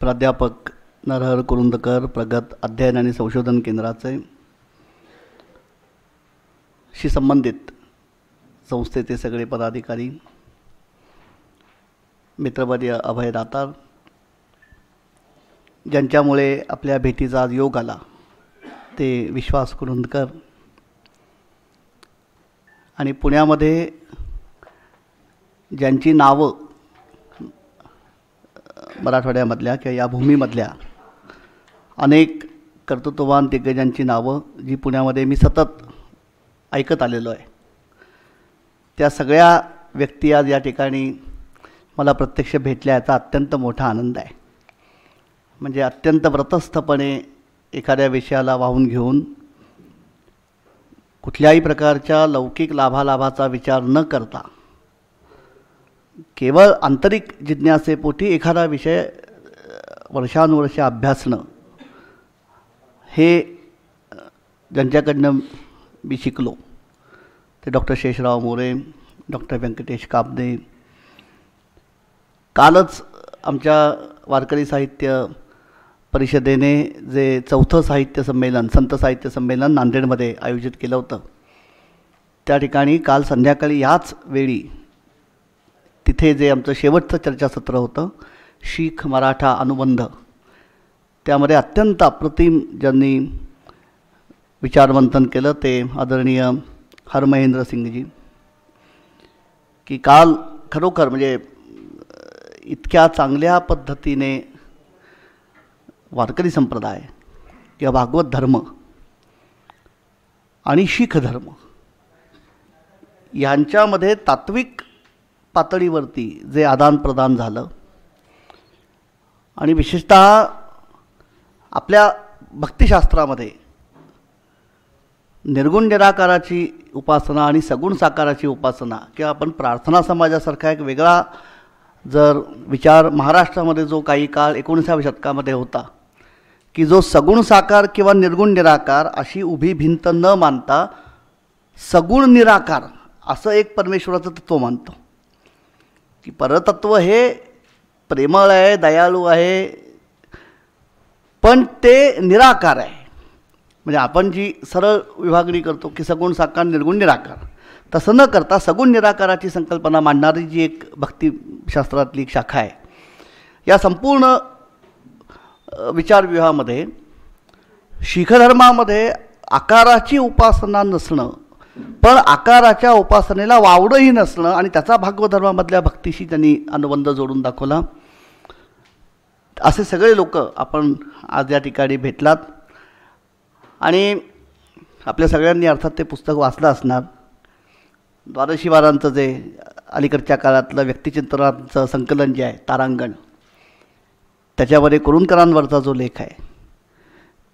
प्राध्यापक नरहर कुरुंदकर, प्रगत अध्ययन आणि संशोधन केंद्राचे शी संबंधित संस्थेचे सगळे पदाधिकारी, मित्रवर्य अभय दातार, ज्यांच्यामुळे आपल्या भेटीचा आज योग आला ते विश्वास कुरुंदकर, आणि पुण्यामध्ये ज्यांची नावं मराठवाड्यामधल्या किंवा या भूमीमधल्या अनेक कर्तृत्ववान दिग्गजांची नावं जी पुण्यामध्ये मी सतत ऐकत आलेलो आहे, त्या सगळ्या व्यक्ती आज या ठिकाणी मला प्रत्यक्ष भेटल्या याचा अत्यंत मोठा आनंद आहे. म्हणजे अत्यंत व्रतस्थपणे एखाद्या विषयाला वाहून घेऊन कुठल्याही प्रकारच्या लौकिक लाभालाभाचा विचार न करता केवळ आंतरिक जिज्ञासेपोटी एखादा विषय वर्षानुवर्षे अभ्यासणं, हे ज्यांच्याकडनं मी शिकलो ते डॉक्टर शेषराव मोरे, डॉक्टर व्यंकटेश काब्दे. कालच आमच्या वारकरी साहित्य परिषदेने जे 4थं साहित्य संमेलन, संत साहित्य संमेलन नांदेडमध्ये आयोजित केलं होतं, त्या ठिकाणी काल संध्याकाळी याच वेळी तिथे जे आमचं शेवटचं चर्चासत्र होतं, शीख मराठा अनुबंध, त्यामध्ये अत्यंत अप्रतिम ज्यांनी विचारमंथन केलं ते आदरणीय हरमहेंद्र सिंगजी, की काल खरोखर म्हणजे इतक्या चांगल्या पद्धतीने वारकरी संप्रदाय किंवा भागवत धर्म आणि शीख धर्म यांच्यामध्ये तात्विक पातळीवरती जे आदानप्रदान झालं, आणि विशेषतः आपल्या भक्तिशास्त्रामध्ये निर्गुण निराकाराची उपासना आणि सगुण साकाराची उपासना किंवा आपण प्रार्थना समाजासारखा एक वेगळा जर विचार महाराष्ट्रामध्ये जो काही काळ 19व्या शतकामध्ये होता, की जो सगुण साकार किंवा निर्गुण निराकार अशी उभी भिंत न मानता सगुण निराकार असं एक परमेश्वराचं तत्त्व मानतो, की परतत्व हे प्रेमळ आहे, दयाळू आहे, पण ते निराकार आहे. म्हणजे आपण जी सरळ विभागणी करतो की सगुण साकार निर्गुण निराकार, तसं न करता सगुण निराकाराची संकल्पना मांडणारी जी एक भक्तिशास्त्रातली एक शाखा आहे, या संपूर्ण विचारव्यूहामध्ये शीख धर्मामध्ये आकाराची उपासना नसणं, पण आकाराच्या उपासनेला वावडंही नसणं, आणि त्याचा भागवत धर्मामधल्या भक्तीशी त्यांनी अनुबंध जोडून दाखवला. असे सगळे लोक आपण आज या ठिकाणी भेटलात, आणि आपल्या सगळ्यांनी अर्थात ते पुस्तक वाचलं असणार. द्वादशीवारांचं जे अलीकडच्या काळातलं व्यक्तिचिंतनाचं संकलन जे आहे तारांगण, त्याच्यामध्ये कुरुंदकरांवरचा जो लेख आहे,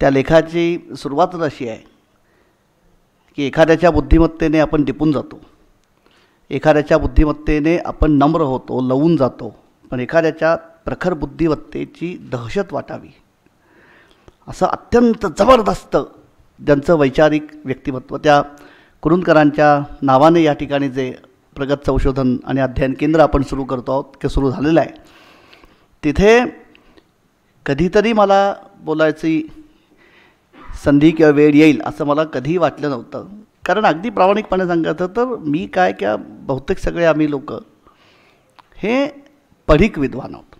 त्या लेखाची सुरुवातच अशी आहे की एखाद्याच्या बुद्धिमत्तेने आपण दिपून जातो, एखाद्याच्या बुद्धिमत्तेने आपण नम्र होतो, लवून जातो, पण एखाद्याच्या प्रखर बुद्धिमत्तेची दहशत वाटावी, असं अत्यंत जबरदस्त ज्यांचं वैचारिक व्यक्तिमत्व त्या कुरुंदकरांच्या नावाने या ठिकाणी जे प्रगत संशोधन आणि अध्ययन केंद्र आपण सुरू करतो आहोत की सुरू झालेलं आहे, तिथे कधीतरी मला बोलायची संधी किंवा वेळ येईल असं मला कधीही वाटलं नव्हतं. कारण अगदी प्रामाणिकपणे सांगायचं तर मी काय किंवा बहुतेक सगळे आम्ही लोक हे पढिक विद्वान आहोत.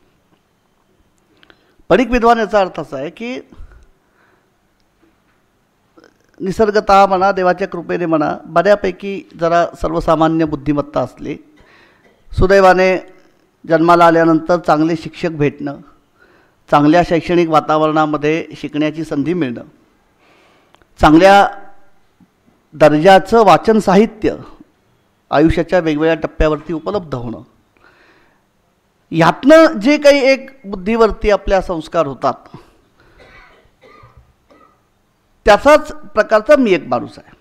पढिक विद्वान याचा अर्थ असा आहे की निसर्गतः म्हणा, देवाच्या कृपेने म्हणा, बऱ्यापैकी जरा सर्वसामान्य बुद्धिमत्ता असली, सुदैवाने जन्माला आल्यानंतर चांगले शिक्षक भेटणं, चांगल्या शैक्षणिक वातावरणामध्ये शिकण्याची संधी मिळणं, चांगल्या दर्जाचं वाचन साहित्य आयुष्याच्या वेगवेगळ्या टप्प्यावरती उपलब्ध होणं, ह्यातनं जे काही एक बुद्धीवरती आपल्या संस्कार होतात, त्याचाच प्रकारचा मी एक माणूस आहे,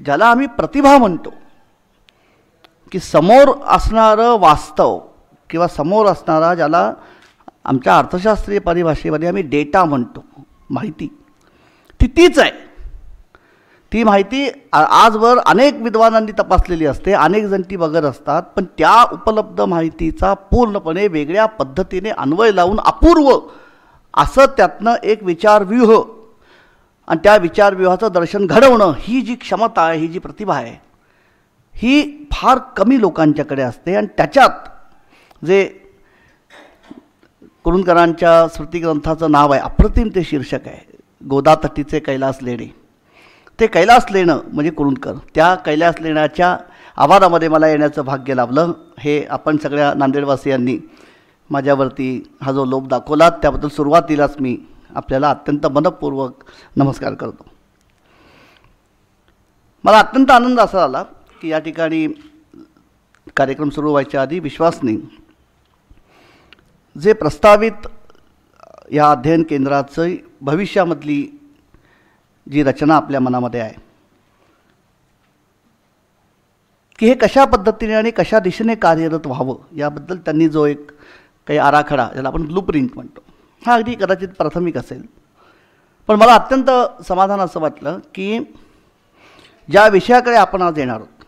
ज्याला आम्ही प्रतिभा म्हणतो, की समोर असणारं वास्तव किंवा समोर असणारा, ज्याला आमच्या अर्थशास्त्रीय परिभाषेमध्ये आम्ही डेटा म्हणतो, माहिती, ती तीच आहे. ती माहिती आजवर अनेक विद्वानांनी तपासलेली असते, अनेक जण ती बघत असतात, पण त्या उपलब्ध माहितीचा पूर्णपणे वेगळ्या पद्धतीने अन्वय लावून अपूर्व असं त्यातनं एक विचारव्यूह आणि त्या विचारव्यूहाचं दर्शन घडवणं ही जी क्षमता आहे, ही जी प्रतिभा आहे, ही फार कमी लोकांच्याकडे असते. आणि त्याच्यात जे कुरूंदकरांच्या स्मृतिग्रंथाचं नाव आहे, अप्रतिम ते शीर्षक आहे, गोदातटीचे कैलास लेणे. ते कैलास लेणं म्हणजे कुरूंदकर. त्या कैलास लेण्याच्या आवारामध्ये मला येण्याचं भाग्य लाभलं. हे आपण सगळ्या नांदेडवासियांनी माझ्यावरती हा जो लोभ दाखवला त्याबद्दल सुरुवातीलाच मी आपल्याला अत्यंत मनपूर्वक नमस्कार करतो. मला अत्यंत आनंद असा झाला की या ठिकाणी कार्यक्रम सुरू व्हायच्या आधी विश्वासने जे प्रस्तावित या अध्ययन केंद्राचं भविष्यामधली जी रचना आपल्या मनामध्ये आहे की हे कशा पद्धतीने आणि कशा दिशेने कार्यरत व्हावं याबद्दल त्यांनी जो एक काही आराखडा, ज्याला आपण ब्लूप्रिंट म्हणतो, हा अगदी कदाचित प्राथमिक असेल, पण मला अत्यंत समाधान असं वाटलं की ज्या विषयाकडे आपण आज येणार आहोत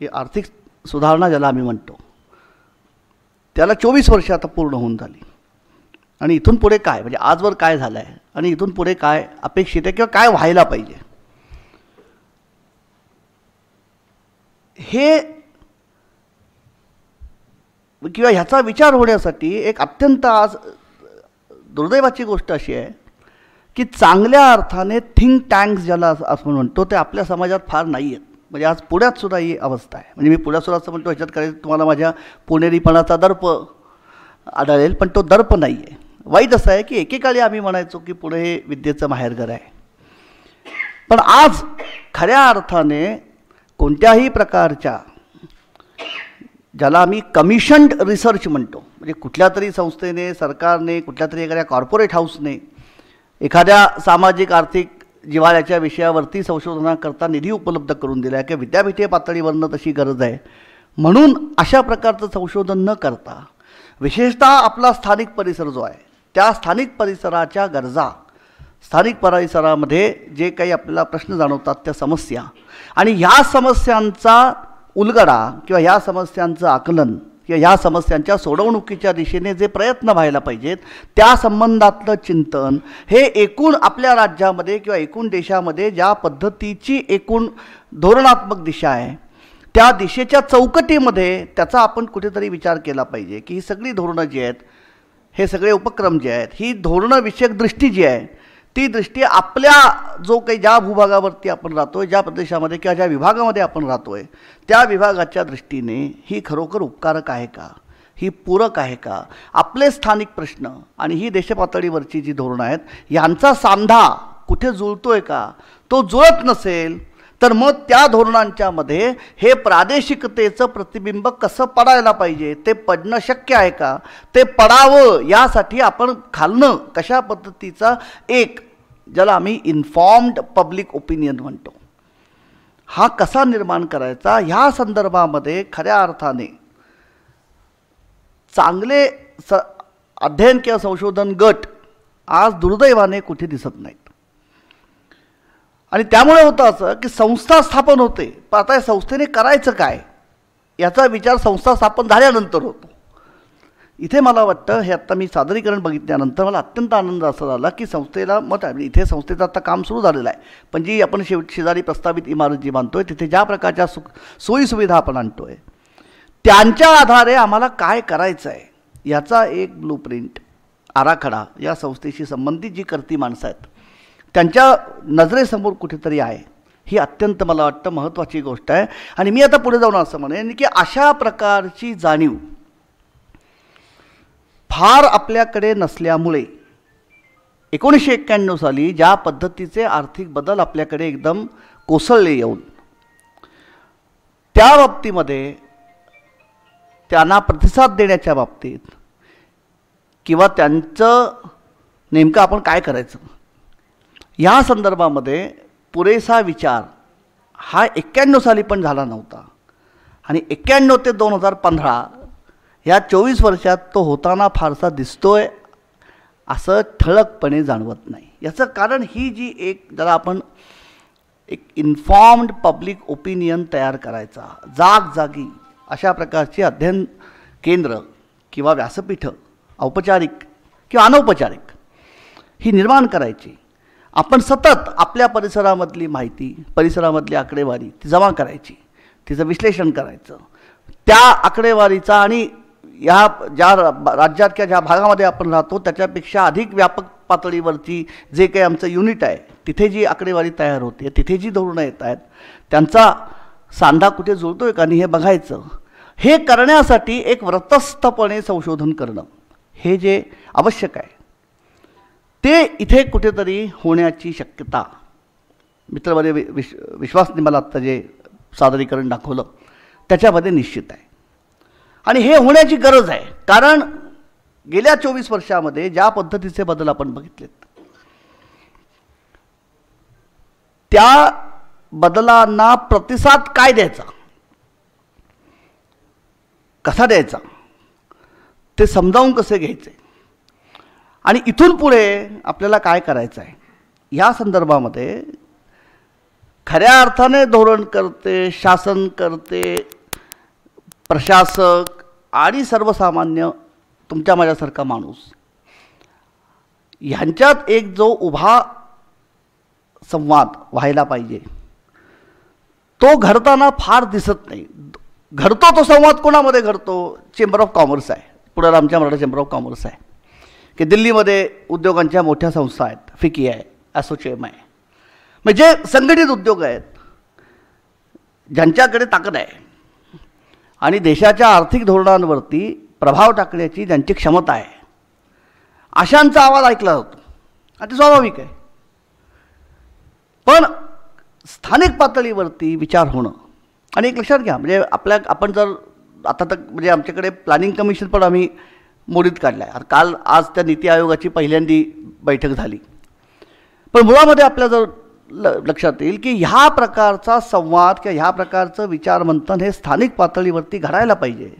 की आर्थिक सुधारणा ज्याला आम्ही म्हणतो, त्याला 24 वर्ष आता पूर्ण होऊन झाली. आणि इथून पुढे काय, म्हणजे आजवर काय झालं आहे आणि इथून पुढे काय अपेक्षित आहे किंवा काय व्हायला पाहिजे, हे किंवा ह्याचा विचार होण्यासाठी एक अत्यंत आज दुर्दैवाची गोष्ट अशी आहे की चांगल्या अर्थाने थिंक टँक्स ज्याला आपण म्हणतो ते आपल्या समाजात फार नाही आहेत. म्हणजे आज पुण्यात सुद्धा ही अवस्था आहे. म्हणजे मी पुण्यात सुद्धा असं म्हणतो, ह्याच्यात काही तुम्हाला माझ्या पुणेरीपणाचा दर्प आढळेल, पण तो दर्प नाही आहे. वाईट असं आहे की एकेकाळी आम्ही म्हणायचो की पुणे हे विद्येचं माहेरघर आहे, पण आज खऱ्या अर्थाने कोणत्याही प्रकारच्या ज्याला आम्ही कमिशन्ड रिसर्च म्हणतो, म्हणजे कुठल्या तरी संस्थेने, सरकारने, कुठल्या तरी एखाद्या कॉर्पोरेट हाऊसने एखाद्या सामाजिक आर्थिक जिव्हाळ्याच्या विषयावरती संशोधनाकरता निधी उपलब्ध करून दिला आहे किंवा विद्यापीठीय पातळीवरनं तशी गरज आहे म्हणून अशा प्रकारचं संशोधन न करता विशेषतः आपला स्थानिक परिसर जो आहे त्या स्थानिक परिसराच्या गरजा, स्थानिक परिसरामध्ये जे काही आपल्याला प्रश्न जाणवतात त्या समस्या आणि ह्या समस्यांचा उलगडा किंवा ह्या समस्यांचं आकलन किंवा ह्या समस्यांच्या सोडवणुकीच्या दिशेने जे प्रयत्न व्हायला पाहिजेत त्या संबंधातलं चिंतन हे एकूण आपल्या राज्यामध्ये किंवा एकूण देशामध्ये ज्या पद्धतीची एकूण धोरणात्मक दिशा आहे त्या दिशेच्या चौकटीमध्ये त्याचा आपण कुठेतरी विचार केला पाहिजे की ही सगळी धोरणं जी आहेत, हे सगळे उपक्रम जे आहेत, ही धोरणविषयक दृष्टी जी आहे ती दृष्टी आपल्या जो काही ज्या भूभागावरती आपण राहतो आहे, ज्या प्रदेशामध्ये किंवा ज्या विभागामध्ये आपण राहतो आहे त्या विभागाच्या दृष्टीने ही खरोखर उपकारक आहे का, ही पूरक आहे का, आपले स्थानिक प्रश्न आणि ही देशपातळीवरची जी धोरणं आहेत यांचा सांधा कुठे जुळतो आहे का, तो जुळत नसेल तर मग त्या धोरणांच्यामध्ये हे प्रादेशिकतेचं प्रतिबिंब कसं पडायला पाहिजे, ते पडणं शक्य आहे का, ते पडावं यासाठी आपण खालनं कशा पद्धतीचा एक ज्याला आम्ही इन्फॉर्म्ड पब्लिक ओपिनियन म्हणतो हा कसा निर्माण करायचा, ह्या संदर्भामध्ये खऱ्या अर्थाने चांगले अध्ययन किंवा संशोधन गट आज दुर्दैवाने कुठे दिसत नाहीत. आणि त्यामुळे होतं असं की संस्था स्थापन होते, पण आता या संस्थेने करायचं काय याचा विचार संस्था स्थापन झाल्यानंतर होतो. इथे मला वाटतं हे आत्ता मी सादरीकरण बघितल्यानंतर मला अत्यंत आनंद असा झाला की संस्थेला मत आहे, इथे संस्थेचं आता काम सुरू झालेलं आहे, पण जी आपण शेजारी प्रस्तावित इमारत जी बांधतो आहे तिथे ज्या प्रकारच्या सोयीसुविधा आपण आणतो आहे त्यांच्या आधारे आम्हाला काय करायचं आहे याचा एक ब्लूप्रिंट, आराखडा या संस्थेशी संबंधित जी करती माणसं आहेत त्यांच्या नजरेसमोर कुठेतरी आहे. ही अत्यंत मला वाटतं महत्त्वाची गोष्ट आहे. आणि मी आता पुढे जाऊन असं म्हणेन की अशा प्रकारची जाणीव फार आपल्याकडे नसल्यामुळे 1991 साली ज्या पद्धतीचे आर्थिक बदल आपल्याकडे एकदम कोसळले येऊन त्या बाबतीमध्ये त्यांना प्रतिसाद देण्याच्या बाबतीत किंवा त्यांचं नेमकं आपण काय करायचं या संदर्भामध्ये पुरेसा विचार हा 91 साली पण झाला नव्हता. आणि 91 ते 2015 या 24 वर्षात तो होताना फारसा दिसतोय असं ठळकपणे जाणवत नाही. याचं कारण ही जी एक ज्याला आपण एक इन्फॉर्म्ड पब्लिक ओपिनियन तयार करायचा, जागजागी अशा प्रकारची अध्ययन केंद्र किंवा व्यासपीठं औपचारिक किंवा अनौपचारिक ही निर्माण करायची. आपण सतत आपल्या परिसरामधली माहिती, परिसरामधली आकडेवारी ती जमा करायची, तिचं विश्लेषण करायचं. त्या आकडेवारीचा आणि या ज्या राज्यात किंवा ज्या भागामध्ये आपण राहतो त्याच्यापेक्षा अधिक व्यापक पातळीवरची जे काही आमचं युनिट आहे तिथे जी आकडेवारी तयार होते, तिथे जी धोरणं येत आहेत त्यांचा सांधा कुठे जुळतो आहे का नाही हे बघायचं. हे करण्यासाठी एक व्रतस्थपणे संशोधन करणं हे जे आवश्यक आहे ते इथे कुठेतरी होण्याची शक्यता मित्रमध्ये विश्वासने मला आत्ता जे सादरीकरण दाखवलं त्याच्यामध्ये निश्चित आहे. आणि हे होण्याची गरज आहे, कारण गेल्या 24 वर्षामध्ये ज्या पद्धतीचे बदल आपण बघितलेत त्या बदलांना प्रतिसाद काय द्यायचा, कसा द्यायचा, ते समजावून कसे घ्यायचे आणि इथून पुढे आपल्याला काय करायचं आहे या संदर्भामध्ये खऱ्या अर्थाने धोरणकर्ते, शासनकर्ते, प्रशासक आणि सर्वसामान्य तुमच्या माझ्यासारखा माणूस ह्यांच्यात एक जो उभा संवाद व्हायला पाहिजे तो घडताना फार दिसत नाही. घडतो तो संवाद कोणामध्ये घडतो? चेंबर ऑफ कॉमर्स आहे, पुण्याला आमच्या मराठा चेंबर ऑफ कॉमर्स आहे, की दिल्लीमध्ये उद्योगांच्या मोठ्या संस्था आहेत, फिकी आहे, असोचेम आहे, म्हणजे संघटित उद्योग आहेत ज्यांच्याकडे ताकद आहे आणि देशाच्या आर्थिक धोरणांवरती प्रभाव टाकण्याची ज्यांची क्षमता आहे अशांचा आवाज ऐकला जातो आणि ते स्वाभाविक आहे. पण स्थानिक पातळीवरती विचार होणं आणि एक लक्षात घ्या, म्हणजे आपण जर आता तक म्हणजे आमच्याकडे प्लॅनिंग कमिशन पण आम्ही मोडीत काढलं आहे. काल आज त्या नीती आयोगाची पहिल्यांदी बैठक झाली. पण मुळामध्ये आपल्या जर लक्षात येईल की ह्या प्रकारचा संवाद किंवा ह्या प्रकारचं विचारमंथन हे स्थानिक पातळीवरती घडायला पाहिजे.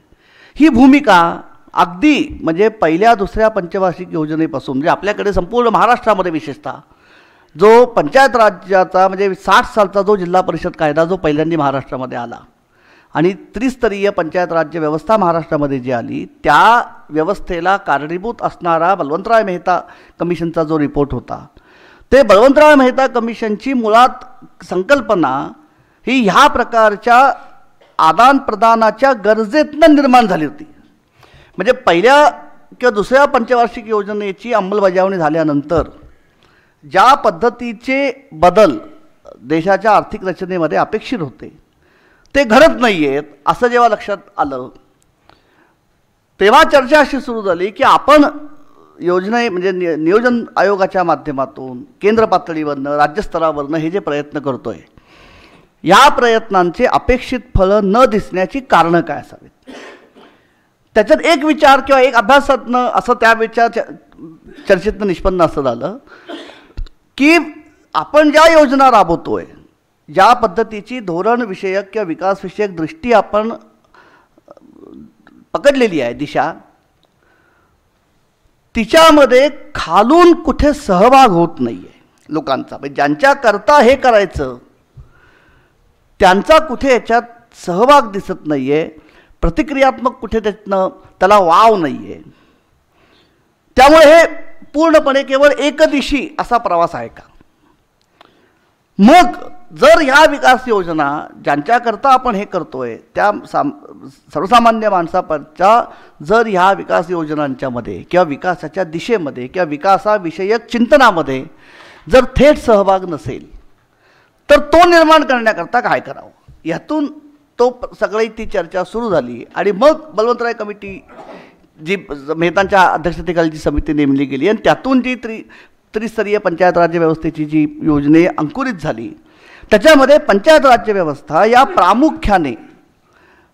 ही भूमिका अगदी म्हणजे पहिल्या दुसऱ्या पंचवार्षिक योजनेपासून म्हणजे आपल्याकडे संपूर्ण महाराष्ट्रामध्ये विशेषतः जो पंचायत राज्याचा म्हणजे 60 सालचा जो जिल्हा परिषद कायदा जो पहिल्यांदा महाराष्ट्रामध्ये आला आणि त्रिस्तरीय पंचायत राज्य व्यवस्था महाराष्ट्रामध्ये जी आली त्या व्यवस्थेला कारणीभूत असणारा बलवंतराय मेहता कमिशनचा जो रिपोर्ट होता ते बलवंतराय मेहता कमिशनची मुळात संकल्पना ही ह्या प्रकारच्या आदानप्रदानाच्या गरजेतनं निर्माण झाली होती. म्हणजे पहिल्या किंवा दुसऱ्या पंचवार्षिक योजनेची अंमलबजावणी झाल्यानंतर ज्या पद्धतीचे बदल देशाच्या आर्थिक रचनेमध्ये अपेक्षित होते ते घडत नाही आहेत असं जेव्हा लक्षात आलं तेव्हा चर्चा अशी सुरू झाली की आपण योजने म्हणजे नियोजन आयोगाच्या माध्यमातून केंद्र पातळीवरनं राज्यस्तरावरनं हे जे प्रयत्न करतो आहे या प्रयत्नांचे अपेक्षित फळं न दिसण्याची कारणं काय असावीत. त्याच्यात एक विचार किंवा एक अभ्यासातनं असं त्या विचार चर्चेतनं निष्पन्न असं झालं की आपण ज्या योजना राबवतोय, ज्या पद्धतीची धोरणविषयक किंवा विकासविषयक दृष्टी आपण पकडलेली आहे दिशा, तिच्यामध्ये खालून कुठे सहभाग होत नाही आहे लोकांचा. म्हणजे ज्यांच्याकरता हे करायचं त्यांचा कुठे याच्यात सहभाग दिसत नाही आहे, प्रतिक्रियात्मक कुठे त्याला वाव नाही आहे. त्यामुळे हे पूर्णपणे केवळ एकदिशी असा प्रवास आहे का? मग जर ह्या विकास योजना ज्यांच्याकरता आपण हे करतोय त्या सर्वसामान्य माणसाच्या जर ह्या विकास योजनांच्यामध्ये किंवा विकासाच्या दिशेमध्ये किंवा विकासाविषयक चिंतनामध्ये जर थेट सहभाग नसेल तर तो निर्माण करण्याकरता काय करावं यातून तो सगळी ती चर्चा सुरू झाली. आणि मग बलवंतराय कमिटी जी मेहतांच्या अध्यक्षतेखाली जी समिती नेमली गेली आणि त्यातून जी त्रिस्तरीय पंचायत राज्य व्यवस्थेची जी योजने अंकुरित झाली त्याच्यामध्ये पंचायत राज्य व्यवस्था या प्रामुख्याने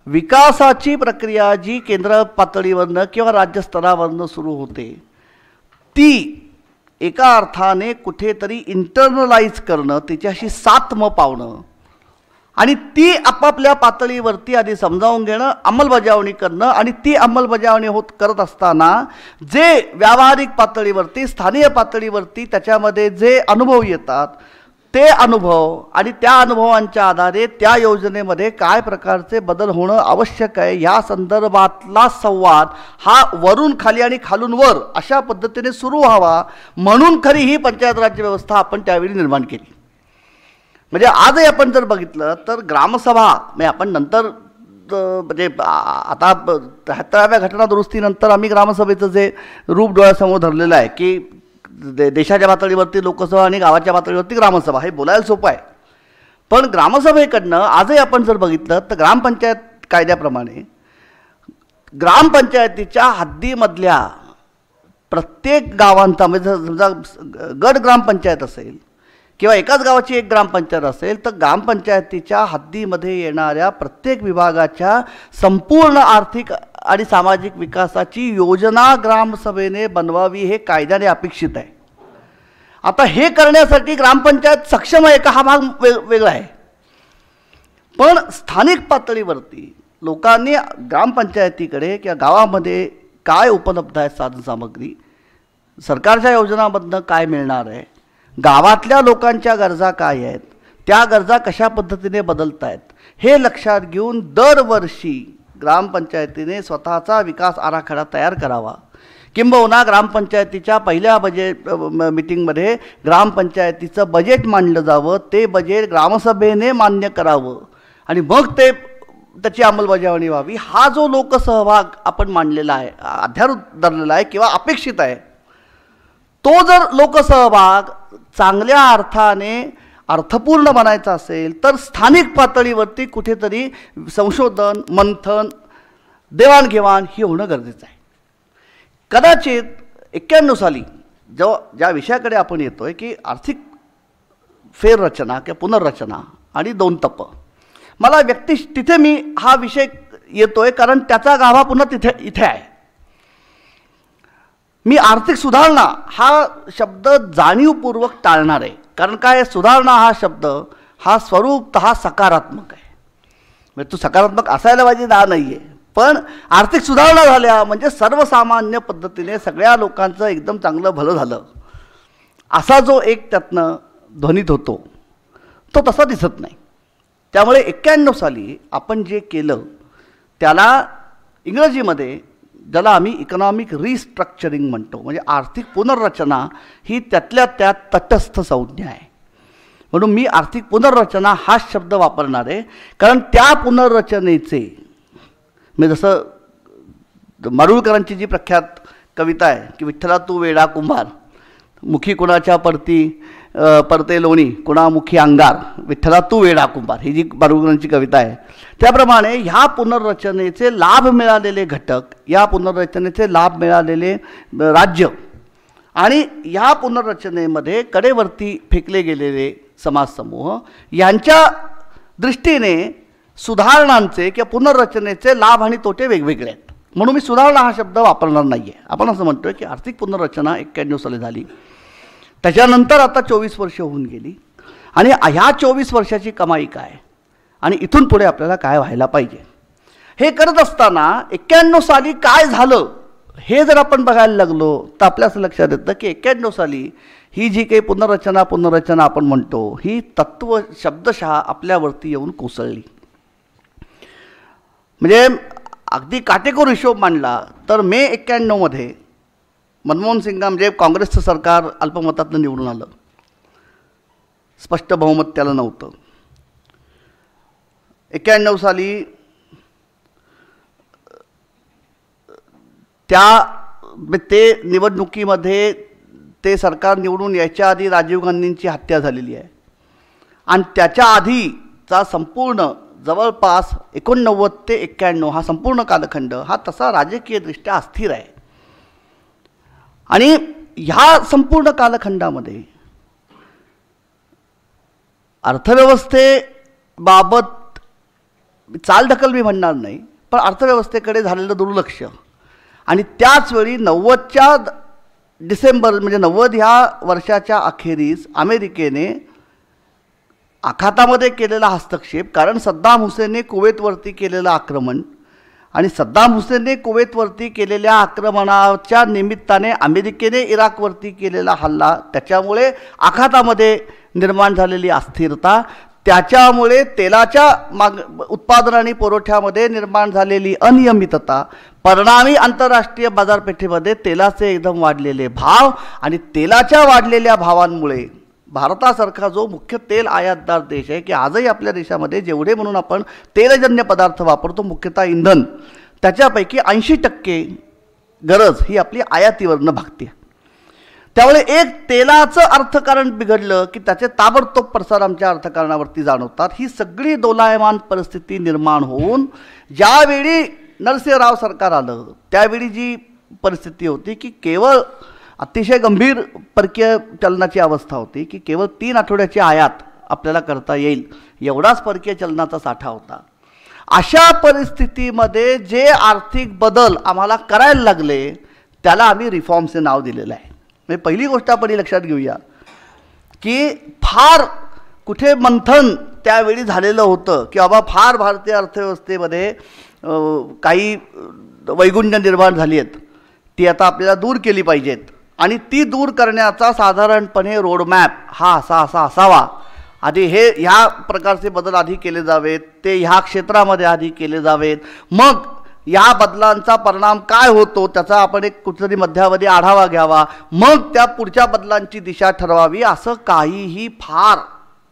विकासाची प्रक्रिया जी केंद्र पातळीवरनं किंवा राज्यस्तरावरनं सुरू होते ती एका अर्थाने कुठेतरी इंटरनलाइज करणं, तिच्याशी साथमं पावणं आणि ती आपापल्या पातळीवरती आधी समजावून घेणं, अंमलबजावणी करणं आणि ती अंमलबजावणी करत असताना जे व्यावहारिक पातळीवरती स्थानिक पातळीवरती त्याच्यामध्ये जे अनुभव येतात ते अनुभव आणि त्या अनुभवांच्या आधारे त्या योजनेमध्ये काय प्रकारचे बदल होणं आवश्यक आहे या संदर्भातला संवाद हा वरून खाली आणि खालून वर अशा पद्धतीने सुरू व्हावा म्हणून खरी ही पंचायत राज व्यवस्था आपण त्यावेळी निर्माण केली. म्हणजे आजही आपण जर बघितलं तर ग्रामसभा म्हणजे आपण नंतर म्हणजे आता 73व्या घटना दुरुस्तीनंतर आम्ही ग्रामसभेचं जे रूप डोळ्यासमोर धरलेलं आहे की देशाच्या पातळीवरती लोकसभा आणि गावाच्या पातळीवरती ग्रामसभा हे बोलायला सोपं आहे. पण ग्रामसभेकडनं आजही आपण जर बघितलं तर ग्रामपंचायत कायद्याप्रमाणे ग्रामपंचायतीच्या हद्दीमधल्या प्रत्येक गावांचा म्हणजे समजा गट ग्रामपंचायत असेल किंवा एकाच गावाची एक ग्रामपंचायत असेल तर ग्रामपंचायतीच्या हद्दीमध्ये येणाऱ्या प्रत्येक विभागाच्या संपूर्ण आर्थिक आणि सामाजिक विकासाची योजना ग्रामसभेने बनवावी हे कायद्याने अपेक्षित आहे. आता हे करण्यासाठी ग्रामपंचायत सक्षम आहे का हा भाग वेगळा आहे. पण स्थानिक पातळीवरती लोकांनी ग्रामपंचायतीकडे किंवा गावामध्ये काय उपलब्ध आहे साधनसामग्री, सरकारच्या योजनांमधनं काय मिळणार आहे, गावातल्या लोकांच्या गरजा काय आहेत, त्या गरजा कशा पद्धतीने बदलत आहेत हे लक्षात घेऊन दरवर्षी ग्रामपंचायतीने स्वतःचा विकास आराखडा तयार करावा. किंबहुना ग्रामपंचायतीच्या पहिल्या बजेट मिटिंगमध्ये ग्रामपंचायतीचं बजेट मांडलं जावं, ते बजेट ग्रामसभेने मान्य करावं आणि मग ते त्याची अंमलबजावणी व्हावी. हा जो लोकसहभाग आपण मांडलेला आहे, अध्यारूत धरलेला आहे किंवा अपेक्षित आहे, तो जर लोकसहभाग चांगल्या अर्थाने अर्थपूर्ण बनायचा असेल तर स्थानिक पातळीवरती कुठेतरी संशोधन, मंथन, देवाणघेवाण ही होणं गरजेचं आहे. कदाचित 91 साली ज्या विषयाकडे आपण येतो आहे की आर्थिक फेररचना किंवा पुनर्रचना आणि 2 टप्पं, मला तिथे मी हा विषय येतो आहे कारण त्याचा गाभा पुन्हा इथे आहे. मी आर्थिक सुधारणा हा शब्द जाणीवपूर्वक टाळणार आहे. कारण काय, सुधारणा हा शब्द हा स्वरूपतः सकारात्मक आहे. म्हणजे तो सकारात्मक असायला पाहिजे ना नाही आहे, पण आर्थिक सुधारणा झाल्या म्हणजे सर्वसामान्य पद्धतीने सगळ्या लोकांचं एकदम चांगलं भलं झालं असा जो एक त्यातनं ध्वनित होतो तो तसा दिसत नाही. त्यामुळे 91 साली आपण जे केलं त्याला इंग्रजीमध्ये ज्याला आम्ही इकॉनॉमिक रिस्ट्रक्चरिंग म्हणतो, म्हणजे आर्थिक पुनर्रचना ही त्यातल्या त्यात तटस्थ संज्ञा आहे. म्हणून मी आर्थिक पुनर्रचना हा शब्द वापरणार आहे. कारण त्या पुनर्रचनेचे म्हणजे जसं माडगूळकरांची जी प्रख्यात कविता आहे की विठ्ठला तू वेडा कुंभार, मुखी कुणाच्या परते लोणी, कुणामुखी अंगार, विठ्ठला तू वेडा कुंभार, ही जी माडगूळकरांची कविता आहे, त्याप्रमाणे ह्या पुनर्रचनेचे लाभ मिळालेले घटक, या पुनर्रचनेचे लाभ मिळालेले राज्य आणि ह्या पुनर्रचनेमध्ये कडेवरती फेकले गेलेले समाजसमूह यांच्या दृष्टीने सुधारणांचे किंवा पुनर्रचनेचे लाभ आणि तोटे वेगवेगळे आहेत. म्हणून मी सुधारणा हा शब्द वापरणार नाही आहे. आपण असं म्हणतो आहे की आर्थिक पुनर्रचना 91 साली झाली, त्याच्यानंतर आता 24 वर्ष होऊन गेली आणि ह्या 24 वर्षाची कमाई काय आणि इथून पुढे आपल्याला काय व्हायला पाहिजे हे करत असताना 91 साली काय झालं हे जर आपण बघायला लागलो तर आपल्या असं लक्षात येतं की 91 साली ही जी काही पुनर्रचना आपण म्हणतो ही तत्व शब्दशः आपल्यावरती येऊन कोसळली. म्हणजे अगदी काटेकोर हिशोब मांडला तर मे 91 मध्ये मनमोहन सिंग म्हणजे काँग्रेसचं सरकार अल्पमतातनं निवडून आलं, स्पष्ट बहुमत त्याला नव्हतं. 91 साली ते निवडणुकीमध्ये ते सरकार निवडून यायच्या आधी राजीव गांधींची हत्या झालेली आहे आणि त्याच्या आधीचा संपूर्ण जवळपास 89 ते 91 हा संपूर्ण कालखंड हा तसा राजकीयदृष्ट्या अस्थिर आहे. आणि ह्या संपूर्ण कालखंडामध्ये अर्थव्यवस्थेबाबत चालढकल मी म्हणणार नाही, पण अर्थव्यवस्थेकडे झालेलं दुर्लक्ष आणि त्याचवेळी 90च्या डिसेंबर म्हणजे 90 ह्या वर्षाच्या अखेरीस अमेरिकेने आखातामध्ये केलेला हस्तक्षेप, कारण सद्दाम हुसेनने कुवेतवरती केलेलं आक्रमण आणि सद्दाम हुसेनने कुवेतवरती केलेल्या आक्रमणाच्या निमित्ताने अमेरिकेने इराकवरती केलेला हल्ला, त्याच्यामुळे आखातामध्ये निर्माण झालेली अस्थिरता, त्याच्यामुळे तेलाच्या उत्पादन आणि पुरवठ्यामध्ये निर्माण झालेली अनियमितता, परिणामी आंतरराष्ट्रीय बाजारपेठेमध्ये तेलाचे एकदम वाढलेले भाव आणि तेलाच्या वाढलेल्या भावांमुळे भारतासारखा जो मुख्य तेल आयातदार देश आहे की आजही आपल्या देशामध्ये जेवढे म्हणून आपण तेलजन्य पदार्थ वापरतो, मुख्यतः इंधन, त्याच्यापैकी 80% गरज ही आपली आयातीवरनं भागते. त्यामुळे एक तेलाचं अर्थकारण बिघडलं की त्याचे ताबडतोब प्रसार आमच्या अर्थकारणावरती जाणवतात. ही सगळी दोलायमान परिस्थिती निर्माण होऊन ज्यावेळी नरसिंहराव सरकार आलं त्यावेळी जी परिस्थिती होती की केवळ अतिशय गंभीर परकीय चलनाची अवस्था होती की केवळ 3 आठवड्याची आयात आपल्याला करता येईल एवढाच परकीय चलनाचा साठा होता. अशा परिस्थितीमध्ये जे आर्थिक बदल आम्हाला करायला लागले त्याला आम्ही रिफॉर्म्सचे नाव दिलेलं आहे. म्हणजे पहिली गोष्ट आपण ही लक्षात घेऊया की फार कुठे मंथन त्यावेळी झालेलं होतं की बाबा फार भारतीय अर्थव्यवस्थेमध्ये काही वैगुण्य निर्माण झाली आहेत, ती आता आपल्याला दूर केली पाहिजेत आणि ती दूर करण्याचा साधारणपणे रोडमॅप हा असा असावा. आधी ह्या प्रकारचे बदल आधी केले जावेत, ते ह्या क्षेत्रामध्ये आधी केले जावेत, मग या बदलांचा परिणाम काय होतो त्याचा आपण एक कुठेतरी मध्यावधी आढावा घ्यावा, मग त्या पुढच्या बदलांची दिशा ठरवावी. असं काहीही फार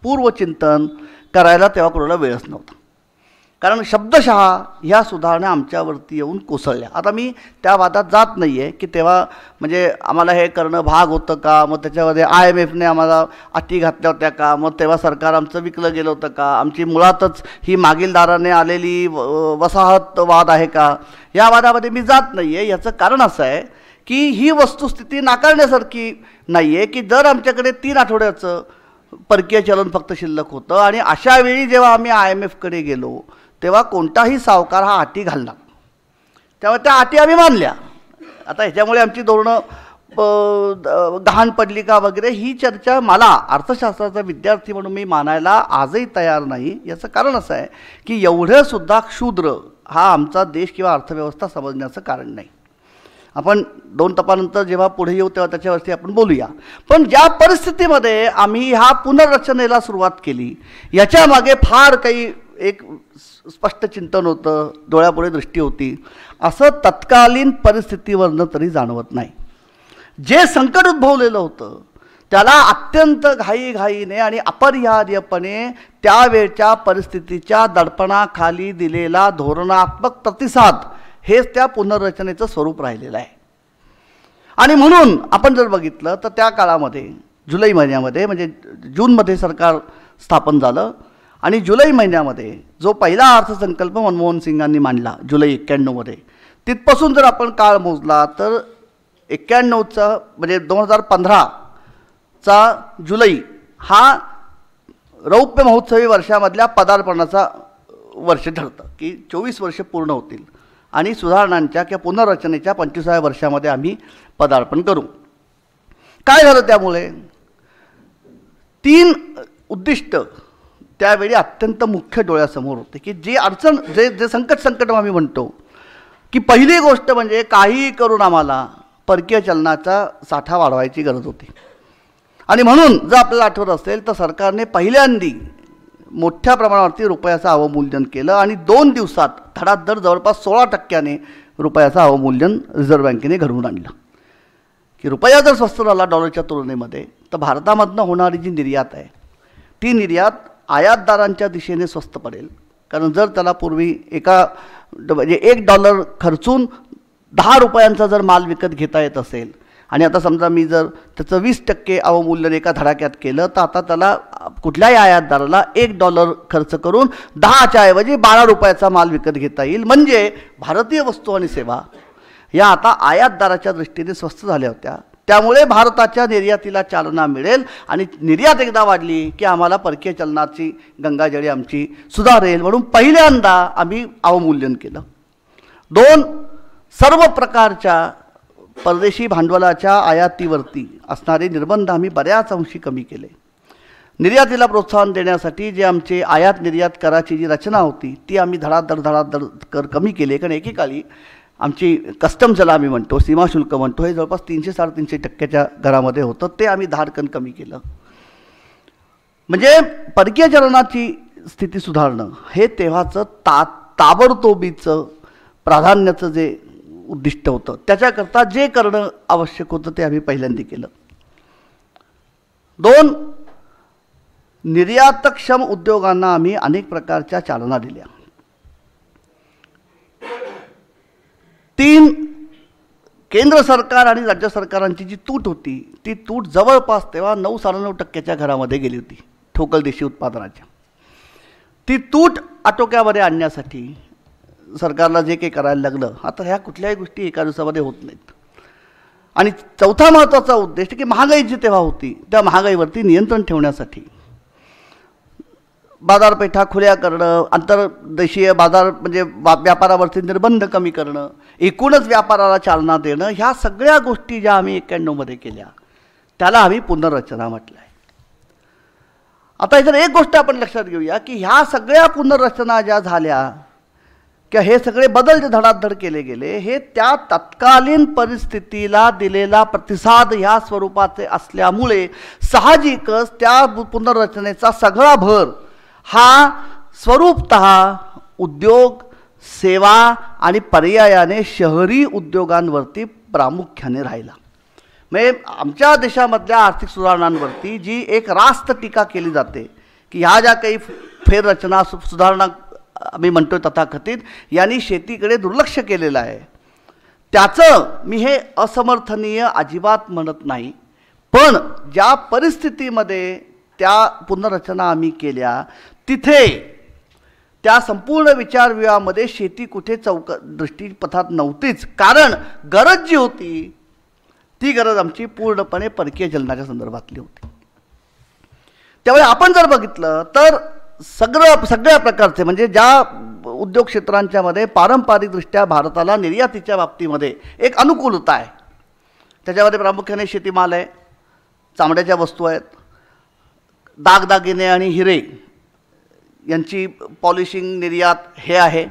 पूर्वचिंतन करायला तेव्हा कोणाला वेळच नव्हता. कारण शब्दशः ह्या सुधारणा आमच्यावरती येऊन कोसळल्या. आता मी त्या वादात जात नाही आहे की तेव्हा म्हणजे आम्हाला हे करणं भाग होतं का, मग त्याच्यामध्ये IMFने आम्हाला अटी घातल्या होत्या का, मग तेव्हा सरकार आमचं विकलं गेलं होतं का, आमची मुळातच ही मागील दाराने आलेली वसाहतवाद आहे का, या वादामध्ये मी जात नाही आहे. याचं कारण असं आहे की ही वस्तुस्थिती नाकारण्यासारखी नाही आहे की जर आमच्याकडे 3 आठवड्याचं परकीय चलन फक्त शिल्लक होतं आणि अशा वेळी जेव्हा आम्ही IMFकडे गेलो तेव्हा कोणताही सावकार हा अटी घालला, त्यामुळे त्या अटी आम्ही मानल्या. आता ह्याच्यामुळे आमची धोरणं गहाण पडली का वगैरे ही चर्चा मला अर्थशास्त्राचा विद्यार्थी म्हणून मी मानायला आजही तयार नाही. याचं कारण असं आहे की एवढं सुद्धा क्षुद्र हा आमचा देश किंवा अर्थव्यवस्था समजण्याचं कारण नाही. आपण 2 तपानंतर जेव्हा पुढे येऊ तेव्हा त्याच्यावरती आपण बोलूया. पण ज्या परिस्थितीमध्ये आम्ही ह्या पुनर्रचनेला सुरुवात केली याच्यामागे फार काही एक स्पष्ट चिंतन होतं, डोळ्यापुढे दृष्टी होती, असं तत्कालीन परिस्थितीवरनं तरी जाणवत नाही. जे संकट उद्भवलेलं होतं त्याला अत्यंत घाईघाईने आणि अपरिहार्यपणे त्यावेळच्या परिस्थितीच्या दडपणाखाली दिलेला धोरणात्मक प्रतिसाद हेच त्या पुनर्रचनेचं स्वरूप राहिलेलं आहे. आणि म्हणून आपण जर बघितलं तर त्या काळामध्ये जुलै महिन्यामध्ये म्हणजे जूनमध्ये सरकार स्थापन झालं आणि जुलै महिन्यामध्ये जो पहिला अर्थसंकल्प मनमोहन सिंगांनी मांडला जुलै 91मध्ये, तिथपासून जर आपण काळ मोजला तर 91चा म्हणजे 2015चा जुलै हा रौप्य महोत्सवी वर्षामधल्या पदार्पणाचा वर्ष ठरतं की 24 वर्ष पूर्ण होतील आणि सुधारणांच्या किंवा पुनर्रचनेच्या 25व्या वर्षामध्ये आम्ही पदार्पण करू. काय झालं त्यामुळे 3 उद्दिष्ट त्यावेळी अत्यंत मुख्य डोळ्यासमोर होते की जी अडचण जे संकट आम्ही म्हणतो की पहिली गोष्ट म्हणजे काहीही करून आम्हाला परकीय चलनाचा साठा वाढवायची गरज होती. आणि म्हणून जर आपल्याला आठवत असेल तर सरकारने पहिल्यांदी मोठ्या प्रमाणावरती रुपयाचं अवमूल्यन केलं आणि 2 दिवसात धडाधड जवळपास 16% रुपयाचं अवमूल्यन रिझर्व्ह बँकेने घडवून आणलं. की रुपया जर स्वस्त झाला डॉलरच्या तुलनेमध्ये तर भारतामधनं होणारी जी निर्यात आहे ती निर्यात आयातदारांच्या दिशेने स्वस्त पडेल. कारण जर त्याला पूर्वी म्हणजे $1 खर्चून 10 रुपयांचा जर माल विकत घेता येत असेल आणि आता समजा मी जर त्याचं 20% अवमूल्यन एका धडाक्यात केलं तर आता त्याला कुठल्याही आयातदाराला $1 खर्च करून 10च्या ऐवजी 12 रुपयाचा माल विकत घेता येईल. म्हणजे भारतीय वस्तू आणि सेवा या आता आयातदाराच्या दृष्टीने स्वस्त झाल्या होत्या. त्यामुळे भारताच्या निर्यातीला चालना मिळेल आणि निर्यात एकदा वाढली की आम्हाला परकीय चलनाची गंगाजळी आमची सुधारेल म्हणून पहिल्यांदा आम्ही अवमूल्यन केलं. 2 सर्व प्रकारच्या परदेशी भांडवलाच्या आयातीवरती असणारे निर्बंध आम्ही बऱ्याच अंशी कमी केले. निर्यातीला प्रोत्साहन देण्यासाठी जे आमचे आयात निर्यात कराची जी रचना होती ती आम्ही धडाधड कर कमी केले. कारण एकेकाळी आमची कस्टम ज्याला आम्ही म्हणतो सीमा शुल्क म्हणतो हे जवळपास 300-350% घरामध्ये होतं, ते आम्ही धाडकन कमी केलं. म्हणजे परकीय चलनाची स्थिती सुधारणं हे तेव्हाचं ताबडतोबीचं प्राधान्याचं जे उद्दिष्ट होतं, त्याच्याकरता जे करणं आवश्यक होतं ते आम्ही पहिल्यांदा केलं. 2, निर्यातक्षम उद्योगांना आम्ही अनेक प्रकारच्या चालना दिल्या. 3, केंद्र सरकार आणि राज्य सरकारांची जी तूट होती ती तूट जवळपास तेव्हा 9-9.5% घरामध्ये गेली होती ठोकळ देशी उत्पादनाच्या. ती तूट आटोक्यामध्ये आणण्यासाठी सरकारला जे काही करायला लागलं, आता ह्या कुठल्याही गोष्टी एका दिवसामध्ये होत नाहीत. आणि 4था महत्त्वाचा उद्देश की महागाई जी तेव्हा होती त्या महागाईवरती नियंत्रण ठेवण्यासाठी बाजारपेठा खुल्या करणं, आंतरदेशीय बाजार म्हणजे व्यापारावरती निर्बंध कमी करणं, एकूणच व्यापाराला चालना देणं, ह्या सगळ्या गोष्टी ज्या आम्ही 91मध्ये केल्या त्याला आम्ही पुनर्रचना म्हटलं आहे. आता याच्यात एक गोष्ट आपण लक्षात घेऊया की ह्या सगळ्या पुनर्रचना ज्या झाल्या किंवा हे सगळे बदल जे धडाधड केले गेले हे त्या तत्कालीन परिस्थितीला दिलेला प्रतिसाद ह्या स्वरूपाचे असल्यामुळे साहजिकच त्या पुनर्रचनेचा सगळा भर हा स्वरूपतः उद्योग, सेवा आणि पर्यायाने शहरी उद्योगांवरती प्रामुख्याने राहिला. म्हणजे आमच्या देशामधल्या आर्थिक सुधारणांवरती जी एक रास्त टीका केली जाते की ह्या ज्या काही फेररचना सुधारणा आम्ही म्हणतोय तथाकथित, यांनी शेतीकडे दुर्लक्ष केलेलं आहे, त्याचं मी हे असमर्थनीय अजिबात म्हणत नाही. पण ज्या परिस्थितीमध्ये त्या पुनर्रचना आम्ही केल्या तिथे त्या संपूर्ण विचारविवाहामध्ये शेती कुठे दृष्टीपथात नव्हतीच. कारण गरज जी होती ती गरज आमची पूर्णपणे परकीय चलनाच्या संदर्भातली होती. त्यामुळे आपण जर बघितलं तर सगळ्या प्रकारचे म्हणजे ज्या उद्योग क्षेत्रांच्यामध्ये पारंपरिकदृष्ट्या भारताला निर्यातीच्या बाबतीमध्ये एक अनुकूलता आहे, त्याच्यामध्ये प्रामुख्याने शेतीमाल आहे, चामड्याच्या वस्तू आहेत, दागदागिने आणि हिरे यांची पॉलिशिंग निर्यात हे आहे.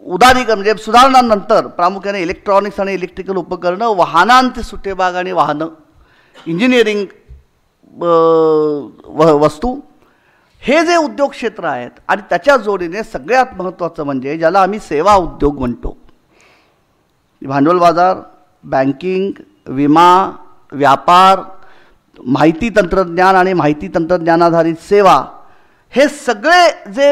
उदारीकरण म्हणजे सुधारणांनंतर प्रामुख्याने इलेक्ट्रॉनिक्स आणि इलेक्ट्रिकल उपकरणं, वाहनांचे सुटेभाग आणि वाहनं, इंजिनिअरिंग वस्तू, हे जे उद्योग क्षेत्र आहेत. आणि त्याच्या जोडीने सगळ्यात महत्त्वाचं म्हणजे ज्याला आम्ही सेवा उद्योग म्हणतो, भांडवल बाजार, बँकिंग, विमा, व्यापार, माहिती तंत्रज्ञान आणि माहिती तंत्रज्ञानाधारित सेवा, हे सगळे जे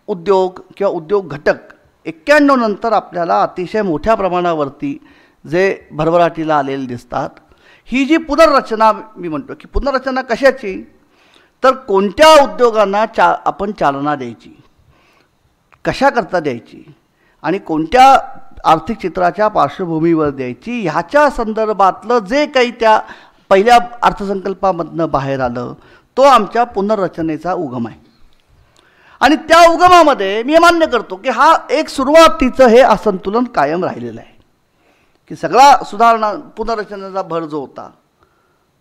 उद्योग किंवा उद्योग घटक 91 नंतर आपल्याला अतिशय मोठ्या प्रमाणावरती जे भरभराटीला आलेले दिसतात. ही जी पुनर्रचना मी म्हणतो की पुनर्रचना कशाची, तर कोणत्या उद्योगांना आपण चालना द्यायची, कशाकरता द्यायची आणि कोणत्या आर्थिक चित्राच्या पार्श्वभूमीवर द्यायची, ह्याच्या संदर्भातलं जे काही त्या पहिल्या अर्थसंकल्पामधनं बाहेर आलं तो आमच्या पुनर्रचनेचा उगम आहे. आणि त्या उगमामध्ये मी मान्य करतो की हा एक सुरुवातीचं हे असंतुलन कायम राहिलेलं आहे की सगळा सुधारणा पुनर्रचनेचा भर जो होता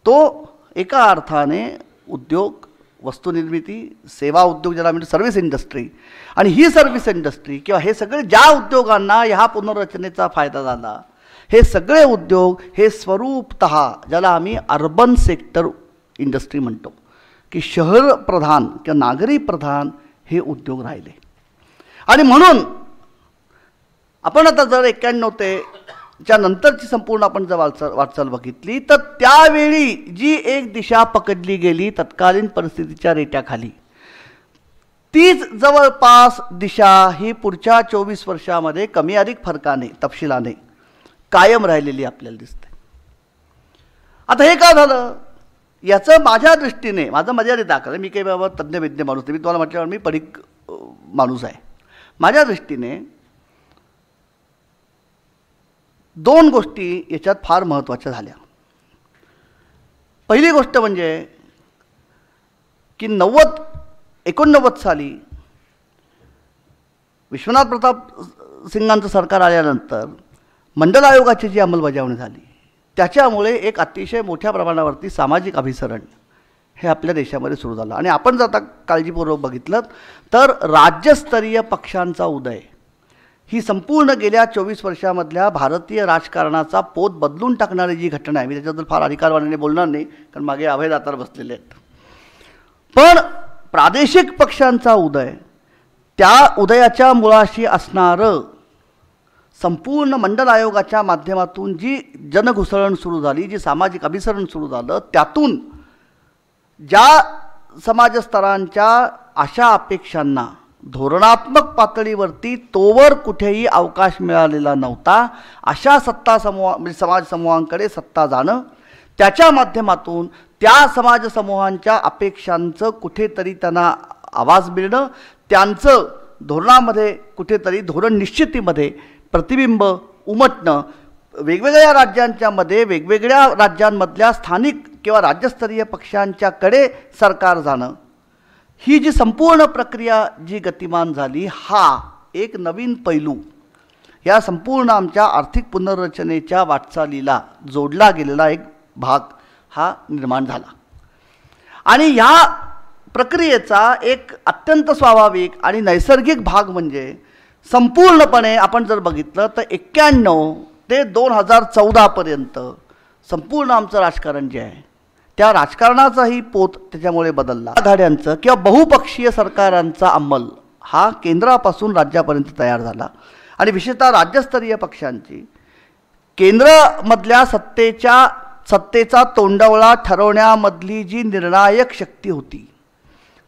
तो एका अर्थाने उद्योग, वस्तुनिर्मिती, सेवा उद्योग ज्याला म्हणजे सर्व्हिस इंडस्ट्री, आणि ही सर्व्हिस इंडस्ट्री किंवा हे सगळे ज्या उद्योगांना ह्या पुनर्रचनेचा फायदा झाला हे सगळे उद्योग हे स्वरूपतः ज्याला आम्ही अर्बन सेक्टर इंडस्ट्री म्हणतो की शहर प्रधान किंवा नागरी प्रधान हे उद्योग राहिले. आणि म्हणून आपण आता जर 91 ते च्या नंतरची संपूर्ण आपण जर वाटचाल बघितली तर त्यावेळी जी एक दिशा पकडली गेली तत्कालीन परिस्थितीच्या रेट्याखाली, तीच जवळपास दिशा ही पुढच्या 24 वर्षामध्ये कमी अधिक फरकाने तपशिलाने कायम राहिलेली आपल्याला दिसते. आता हे का झालं याचं माझ्या दृष्टीने माझं मर्यादित आकलन, मी काही बाबा तज्ज्ञ विज्ञ माणूस नाही, मी तुम्हाला म्हटल्यावर मी परीक माणूस आहे. माझ्या दृष्टीने 2 गोष्टी याच्यात फार महत्त्वाच्या झाल्या. पहिली गोष्ट म्हणजे की 89 साली विश्वनाथ प्रताप सिंगांचं सरकार आल्यानंतर मंडल आयोगाची जी अंमलबजावणी झाली त्याच्यामुळे एक अतिशय मोठ्या प्रमाणावरती सामाजिक अभिसरण हे आपल्या देशामध्ये सुरू झालं. आणि आपण जर आता काळजीपूर्वक बघितलं तर राज्यस्तरीय पक्षांचा उदय ही संपूर्ण गेल्या 24 वर्षामधल्या भारतीय राजकारणाचा पोत बदलून टाकणारी जी घटना आहे, मी त्याच्याबद्दल फार अधिकारवाणीने बोलणार नाही कारण मागे अभय दातार बसलेले आहेत. पण प्रादेशिक पक्षांचा उदय, त्या उदयाच्या मुळाशी असणारं संपूर्ण मंडल आयोगाच्या माध्यमातून जी जनघुसळण सुरू झाली, जी सामाजिक अभिसरण सुरू झालं, त्यातून ज्या समाजस्तरांच्या आशा अपेक्षांना धोरणात्मक पातळीवरती तोवर कुठेही अवकाश मिळालेला नव्हता, अशा सत्ता समूह म्हणजे समाज समूहांकडे सत्ता जाणं, त्याच्या माध्यमातून त्या समाज समूहांच्या अपेक्षांचं कुठेतरी त्यांना आवाज मिळणं, त्यांचं धोरणामध्ये कुठेतरी धोरण निश्चितीमध्ये प्रतिबिंब उमटणं, वेगवेगळ्या राज्यांच्यामध्ये वेगवेगळ्या राज्यांमधल्या स्थानिक किंवा राज्यस्तरीय पक्षांच्याकडे सरकार जाणं, ही जी संपूर्ण प्रक्रिया जी गतिमान झाली, हा एक नवीन पैलू या संपूर्ण आमच्या आर्थिक पुनर्रचनेच्या वाटचालीला जोडला गेलेला एक भाग हा निर्माण झाला. आणि ह्या प्रक्रियेचा एक अत्यंत स्वाभाविक आणि नैसर्गिक भाग म्हणजे संपूर्णपणे आपण जर बघितलं तर 91 ते 2014 पर्यंत संपूर्ण आमचं राजकारण जे आहे, त्या राजकारणाचाही पोत त्याच्यामुळे बदलला. आघाड्यांचं किंवा बहुपक्षीय सरकारांचा अंमल हा केंद्रापासून राज्यापर्यंत तयार झाला आणि विशेषतः राज्यस्तरीय पक्षांची केंद्रामधल्या सत्तेचा तोंडवळा ठरवण्यामधली जी निर्णायक शक्ती होती,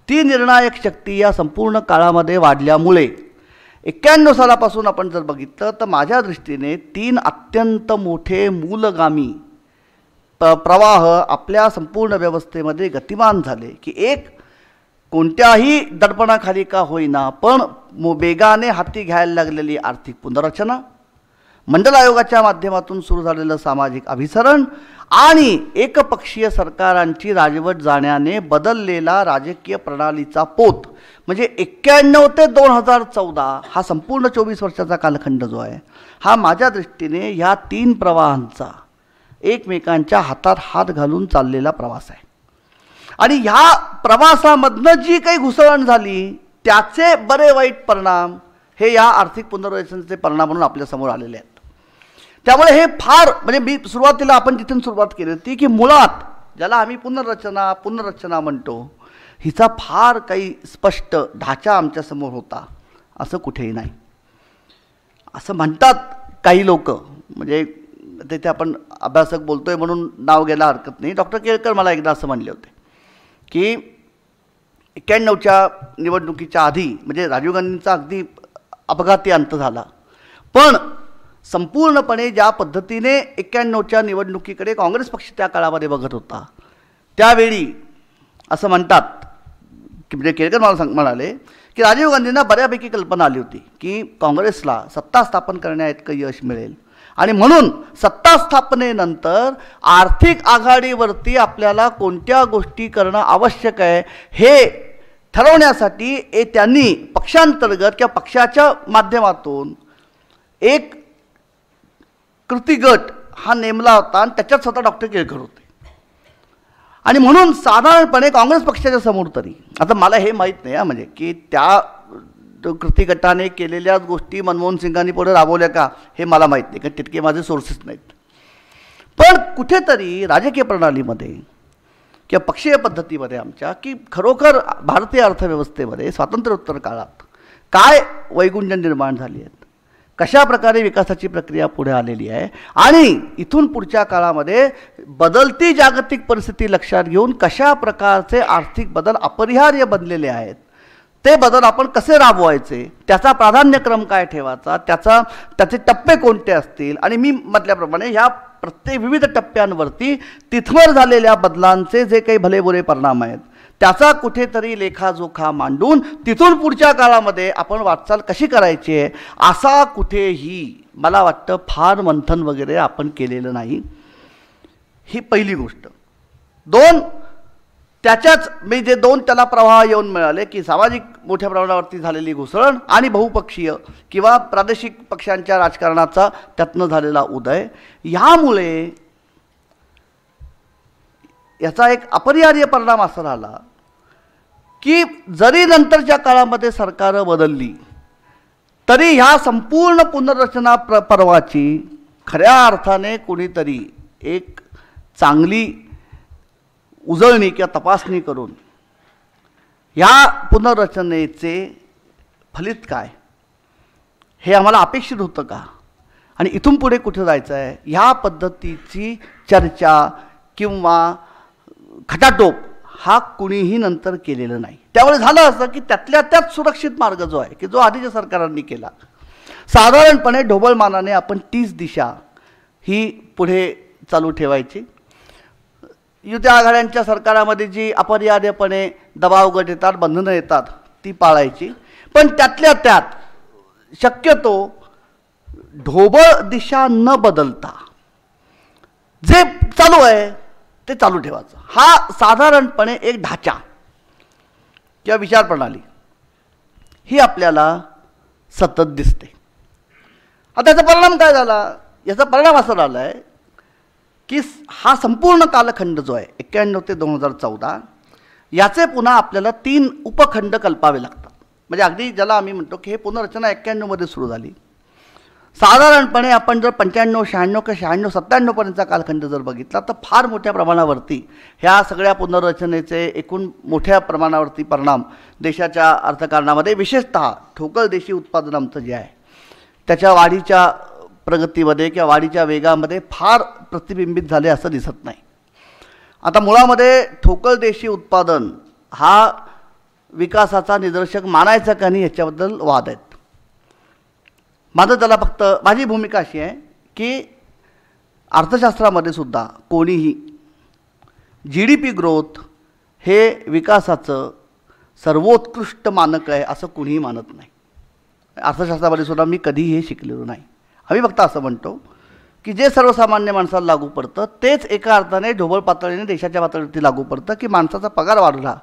ती निर्णायक शक्ती या संपूर्ण काळामध्ये वाढल्यामुळे 91 सालापासून आपण जर बघितलं तर माझ्या दृष्टीने 3 अत्यंत मोठे मूलगामी प्रवाह आपल्या संपूर्ण व्यवस्थेमध्ये गतिमान झाले की एक, कोणत्याही दडपणाखाली का होईना पण वेगाने हाती घ्यायला लागलेली आर्थिक पुनर्रचना, मंडल आयोगाच्या माध्यमातून सुरू झालेलं सामाजिक अभिसरण आणि एकपक्षीय सरकारांची राजवट जाण्याने बदललेला राजकीय प्रणालीचा पोत, म्हणजे 91 ते 2014 हा संपूर्ण 24 वर्षाचा कालखंड जो आहे, हा माझ्या दृष्टीने ह्या 3 प्रवाहांचा एकमेकांच्या हातात हात घालून चाललेला प्रवास आहे. आणि ह्या प्रवासामधनं जी काही घुसळण झाली त्याचे बरे वाईट परिणाम हे या आर्थिक पुनर्रचनेचे परिणाम म्हणून आपल्यासमोर आलेले आहेत. त्यामुळे हे फार म्हणजे मी सुरुवातीला आपण जिथून सुरुवात केली होती की मुळात ज्याला आम्ही पुनर्रचना म्हणतो, हिचा फार काही स्पष्ट ढाचा आमच्यासमोर होता असं कुठेही नाही. असं म्हणतात काही लोक, म्हणजे तिथे आपण अभ्यासक बोलतोय म्हणून नाव घ्यायला हरकत नाही. डॉक्टर केळकर मला एकदा असं म्हणले होते की 91च्या निवडणुकीच्या आधी म्हणजे राजीव गांधींचा अगदी अपघाती अंत झाला, पण संपूर्णपणे ज्या पद्धतीने 91च्या निवडणुकीकडे काँग्रेस पक्ष त्या काळामध्ये बघत होता, त्यावेळी असं म्हणतात की म्हणजे केळकर मला म्हणाले की राजीव गांधींना बऱ्यापैकी कल्पना आली होती की काँग्रेसला सत्ता स्थापन करण्याइतकं यश मिळेल आणि म्हणून सत्ता स्थापनेनंतर आर्थिक आघाडीवरती आपल्याला कोणत्या गोष्टी करणं आवश्यक आहे हे ठरवण्यासाठी त्यांनी पक्षांतर्गत किंवा पक्षाच्या माध्यमातून एक कृतीगट हा नेमला होता आणि त्याच्यात स्वतः डॉक्टर केळकर होते. आणि म्हणून साधारणपणे काँग्रेस पक्षाच्या समोर तरी, आता मला हे माहीत नाही म्हणजे की त्या कृती गटाने केलेल्या गोष्टी मनमोहन सिंगांनी पुढे राबवल्या का हे मला माहीत नाही, कारण तितके माझे सोर्सेस नाहीत. पण कुठेतरी राजकीय प्रणालीमध्ये किंवा पक्षीय पद्धतीमध्ये आमच्या की खरोखर भारतीय अर्थव्यवस्थेमध्ये स्वातंत्र्योत्तर काळात काय वैगुंठ निर्माण झाली आहेत, कशा प्रकारे विकासाची प्रक्रिया पुढे आलेली आहे आणि इथून पुढच्या काळामध्ये बदलती जागतिक परिस्थिती लक्षात घेऊन कशा प्रकारचे आर्थिक बदल अपरिहार्य बनलेले आहेत, ते बदल आपण कसे राबवायचे, त्याचा प्राधान्यक्रम काय ठेवायचा, त्याचे टप्पे कोणते असतील आणि मी म्हटल्याप्रमाणे ह्या प्रत्येक विविध टप्प्यांवरती तिथवर झालेल्या बदलांचे जे काही भलेबुरे परिणाम आहेत त्याचा कुठेतरी लेखाजोखा मांडून तिथून पुढच्या काळामध्ये आपण वाटचाल कशी करायची आहे असा कुठेही मला वाटतं फार मंथन वगैरे आपण केलेलं नाही. ही पहिली गोष्ट. 2 त्याच्याच मी जे 2 त्याला प्रवाह येऊन मिळाले की सामाजिक मोठ्या प्रमाणावरती झालेली घुसळण आणि बहुपक्षीय किंवा प्रादेशिक पक्षांच्या राजकारणाचा त्यातनं झालेला उदय, ह्यामुळे याचा एक अपरिहार्य परिणाम असा झाला की जरी नंतरच्या काळामध्ये सरकारं बदलली तरी ह्या संपूर्ण पुनर्रचना पर्वाची खऱ्या अर्थाने कोणीतरी एक चांगली उजळणी किंवा तपासणी करून ह्या पुनर्रचनेचे फलित काय हे आम्हाला अपेक्षित होतं का आणि इथून पुढे कुठे जायचं आहे ह्या पद्धतीची चर्चा किंवा खटाटोप हा कुणीही नंतर केलेलं नाही. त्यामुळे झालं असं की त्यातल्या त्यात सुरक्षित मार्ग जो आहे की जो आधीच्या सरकारांनी केला, साधारणपणे ढोबळमानाने आपण 30 दिशा ही पुढे चालू ठेवायची. युती आघाड्यांच्या सरकारामध्ये जी अपरिहार्यपणे दबाव गट येतात, बंधनं येतात ती पाळायची, पण त्यातल्या त्यात शक्यतो ढोबळ दिशा न बदलता जे चालू आहे ते चालू ठेवायचं. हा साधारणपणे एक ढाचा किंवा विचारप्रणाली ही आपल्याला सतत दिसते. आता याचा परिणाम काय झाला? याचा परिणाम असा झाला आहे की हा संपूर्ण कालखंड जो आहे 91 ते 2014 याचे पुन्हा आपल्याला 3 उपखंड कल्पावे लागतात. म्हणजे अगदी ज्याला आम्ही म्हणतो की हे पुनर्रचना 91 मध्ये सुरू झाली. साधारणपणे आपण जर 95, 96 किंवा 96, 97 पर्यंतचा कालखंड जर बघितला तर फार मोठ्या प्रमाणावरती ह्या सगळ्या पुनर्रचनेचे एकूण मोठ्या प्रमाणावरती परिणाम देशाच्या अर्थकारणामध्ये विशेषतः ठोकळ देशी उत्पादन आमचं जे आहे त्याच्या वाढीच्या प्रगतीमध्ये किंवा वाढीच्या वेगामध्ये फार प्रतिबिंबित झाले असं दिसत नाही. आता मुळामध्ये ठोकळ देशी उत्पादन हा विकासाचा निदर्शक मानायचा का नाही याच्याबद्दल वाद आहेत. माझं त्याला फक्त माझी भूमिका अशी आहे की अर्थशास्त्रामध्ये सुद्धा कोणीही GDP ग्रोथ हे विकासाचं सर्वोत्कृष्ट मानक आहे असं कोणीही मानत नाही. अर्थशास्त्रामध्ये सुद्धा मी कधीही हे शिकलेलो नाही. आम्ही फक्त असं म्हणतो की जे सर्वसामान्य माणसाला लागू पडतं तेच एका अर्थाने ढोबळ पातळीने देशाच्या पातळीवरती लागू पडतं की माणसाचा पगार वाढला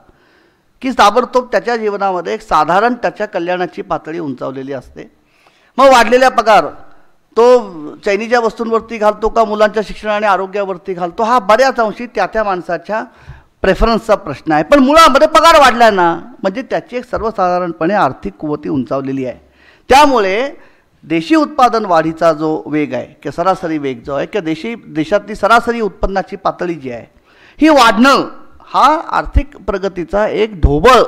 की ताबडतोब त्याच्या जीवनामध्ये एक साधारण त्याच्या कल्याणाची पातळी उंचावलेली असते. मग वाढलेला पगार तो चैनीच्या वस्तूंवरती घालतो का मुलांच्या शिक्षण आणि आरोग्यावरती घालतो हा बऱ्याच अंशी त्या माणसाच्या प्रेफरन्सचा प्रश्न आहे. पण मुळामध्ये पगार वाढला ना म्हणजे त्याची एक सर्वसाधारणपणे आर्थिक कुवती उंचावलेली आहे. त्यामुळे देशी उत्पादन वाढीचा जो वेग आहे किंवा सरासरी वेग जो आहे किंवा देशातली सरासरी उत्पन्नाची पातळी जी आहे ही वाढणं हा आर्थिक प्रगतीचा एक ढोबळ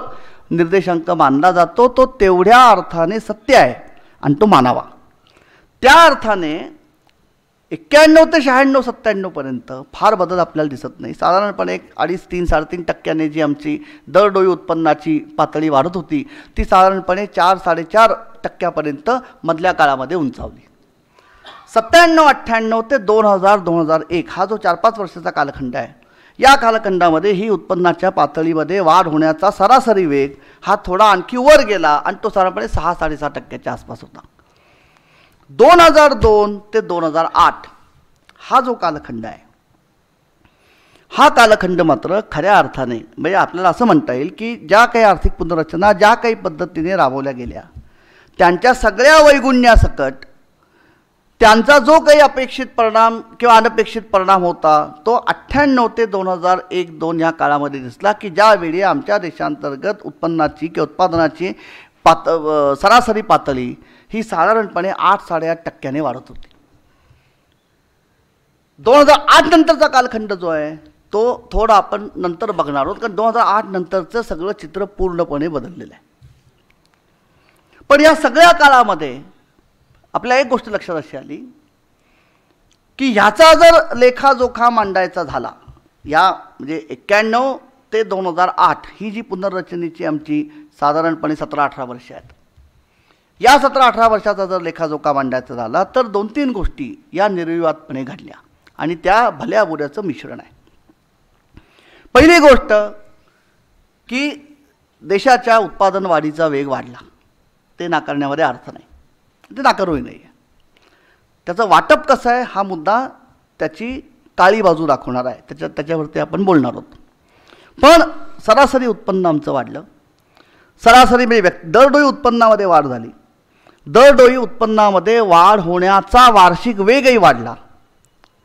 निर्देशांक मानला जातो. तो तेवढ्या अर्थाने सत्य आहे आणि तो मानावा. त्या अर्थाने 91 ते 96, 97 पर्यंत फार बदल आपल्याला दिसत नाही. साधारणपणे 2.5, 3, 3.5 टक्क्याने जी आमची दरडोई उत्पन्नाची पातळी वाढत होती ती साधारणपणे 4, 4.5 टक्क्यापर्यंत मधल्या काळामध्ये उंचावली. 97, 98 ते 2000, 2001 हा जो 4-5 वर्षाचा कालखंड आहे या कालखंडामध्ये ही उत्पन्नाच्या पातळीमध्ये वाढ होण्याचा सरासरी वेग हा थोडा आणखी वर गेला आणि तो साधारणपणे 6, 6.5 टक्क्याच्या आसपास होता. 2002 ते 2008 हा जो कालखंड आहे हा कालखंड मात्र खऱ्या अर्थाने म्हणजे आपल्याला असं म्हणता येईल की ज्या काही आर्थिक पुनर्रचना ज्या काही पद्धतीने राबवल्या गेल्या त्यांच्या सगळ्या वैगुण्यासकट त्यांचा जो काही अपेक्षित परिणाम किंवा अनपेक्षित परिणाम होता तो 98 ते 2001-2 या काळामध्ये दिसला की ज्यावेळी आमच्या देशांतर्गत उत्पन्नाची किंवा उत्पादनाची सरासरी पातळी ही साधारणपणे 8, 8.5 टक्क्याने वाढत होती. 2008 नंतरचा कालखंड जो आहे तो थोडा आपण नंतर बघणार आहोत कारण 2008 नंतरचं सगळं चित्र पूर्णपणे बदललेलं आहे. पण या सगळ्या काळामध्ये आपल्या एक गोष्ट लक्षात अशी आली की ह्याचा जर लेखाजोखा मांडायचा झाला या म्हणजे 91 ते 2008 ही जी पुनर्रचनेची आमची साधारणपणे 17-18 वर्ष आहेत या 17-18 वर्षाचा जर लेखाजोखा मांडायचा झाला तर 2-3 गोष्टी या निर्विवादपणे घडल्या आणि त्या भल्या बुऱ्याचं मिश्रण आहे. पहिली गोष्ट की देशाच्या उत्पादन वाढीचा वेग वाढला ते नाकारण्यामध्ये अर्थ नाही, ते नाकारूही नाही आहे. त्याचं वाटप कसं आहे हा मुद्दा त्याची काळी बाजू दाखवणार आहे, त्याच्यावरती आपण बोलणार आहोत. पण सरासरी उत्पन्न आमचं वाढलं. सरासरी म्हणजे दरडोई उत्पन्नामध्ये वाढ झाली. दरडोई उत्पन्नामध्ये वाढ होण्याचा वार्षिक वेगही वाढला.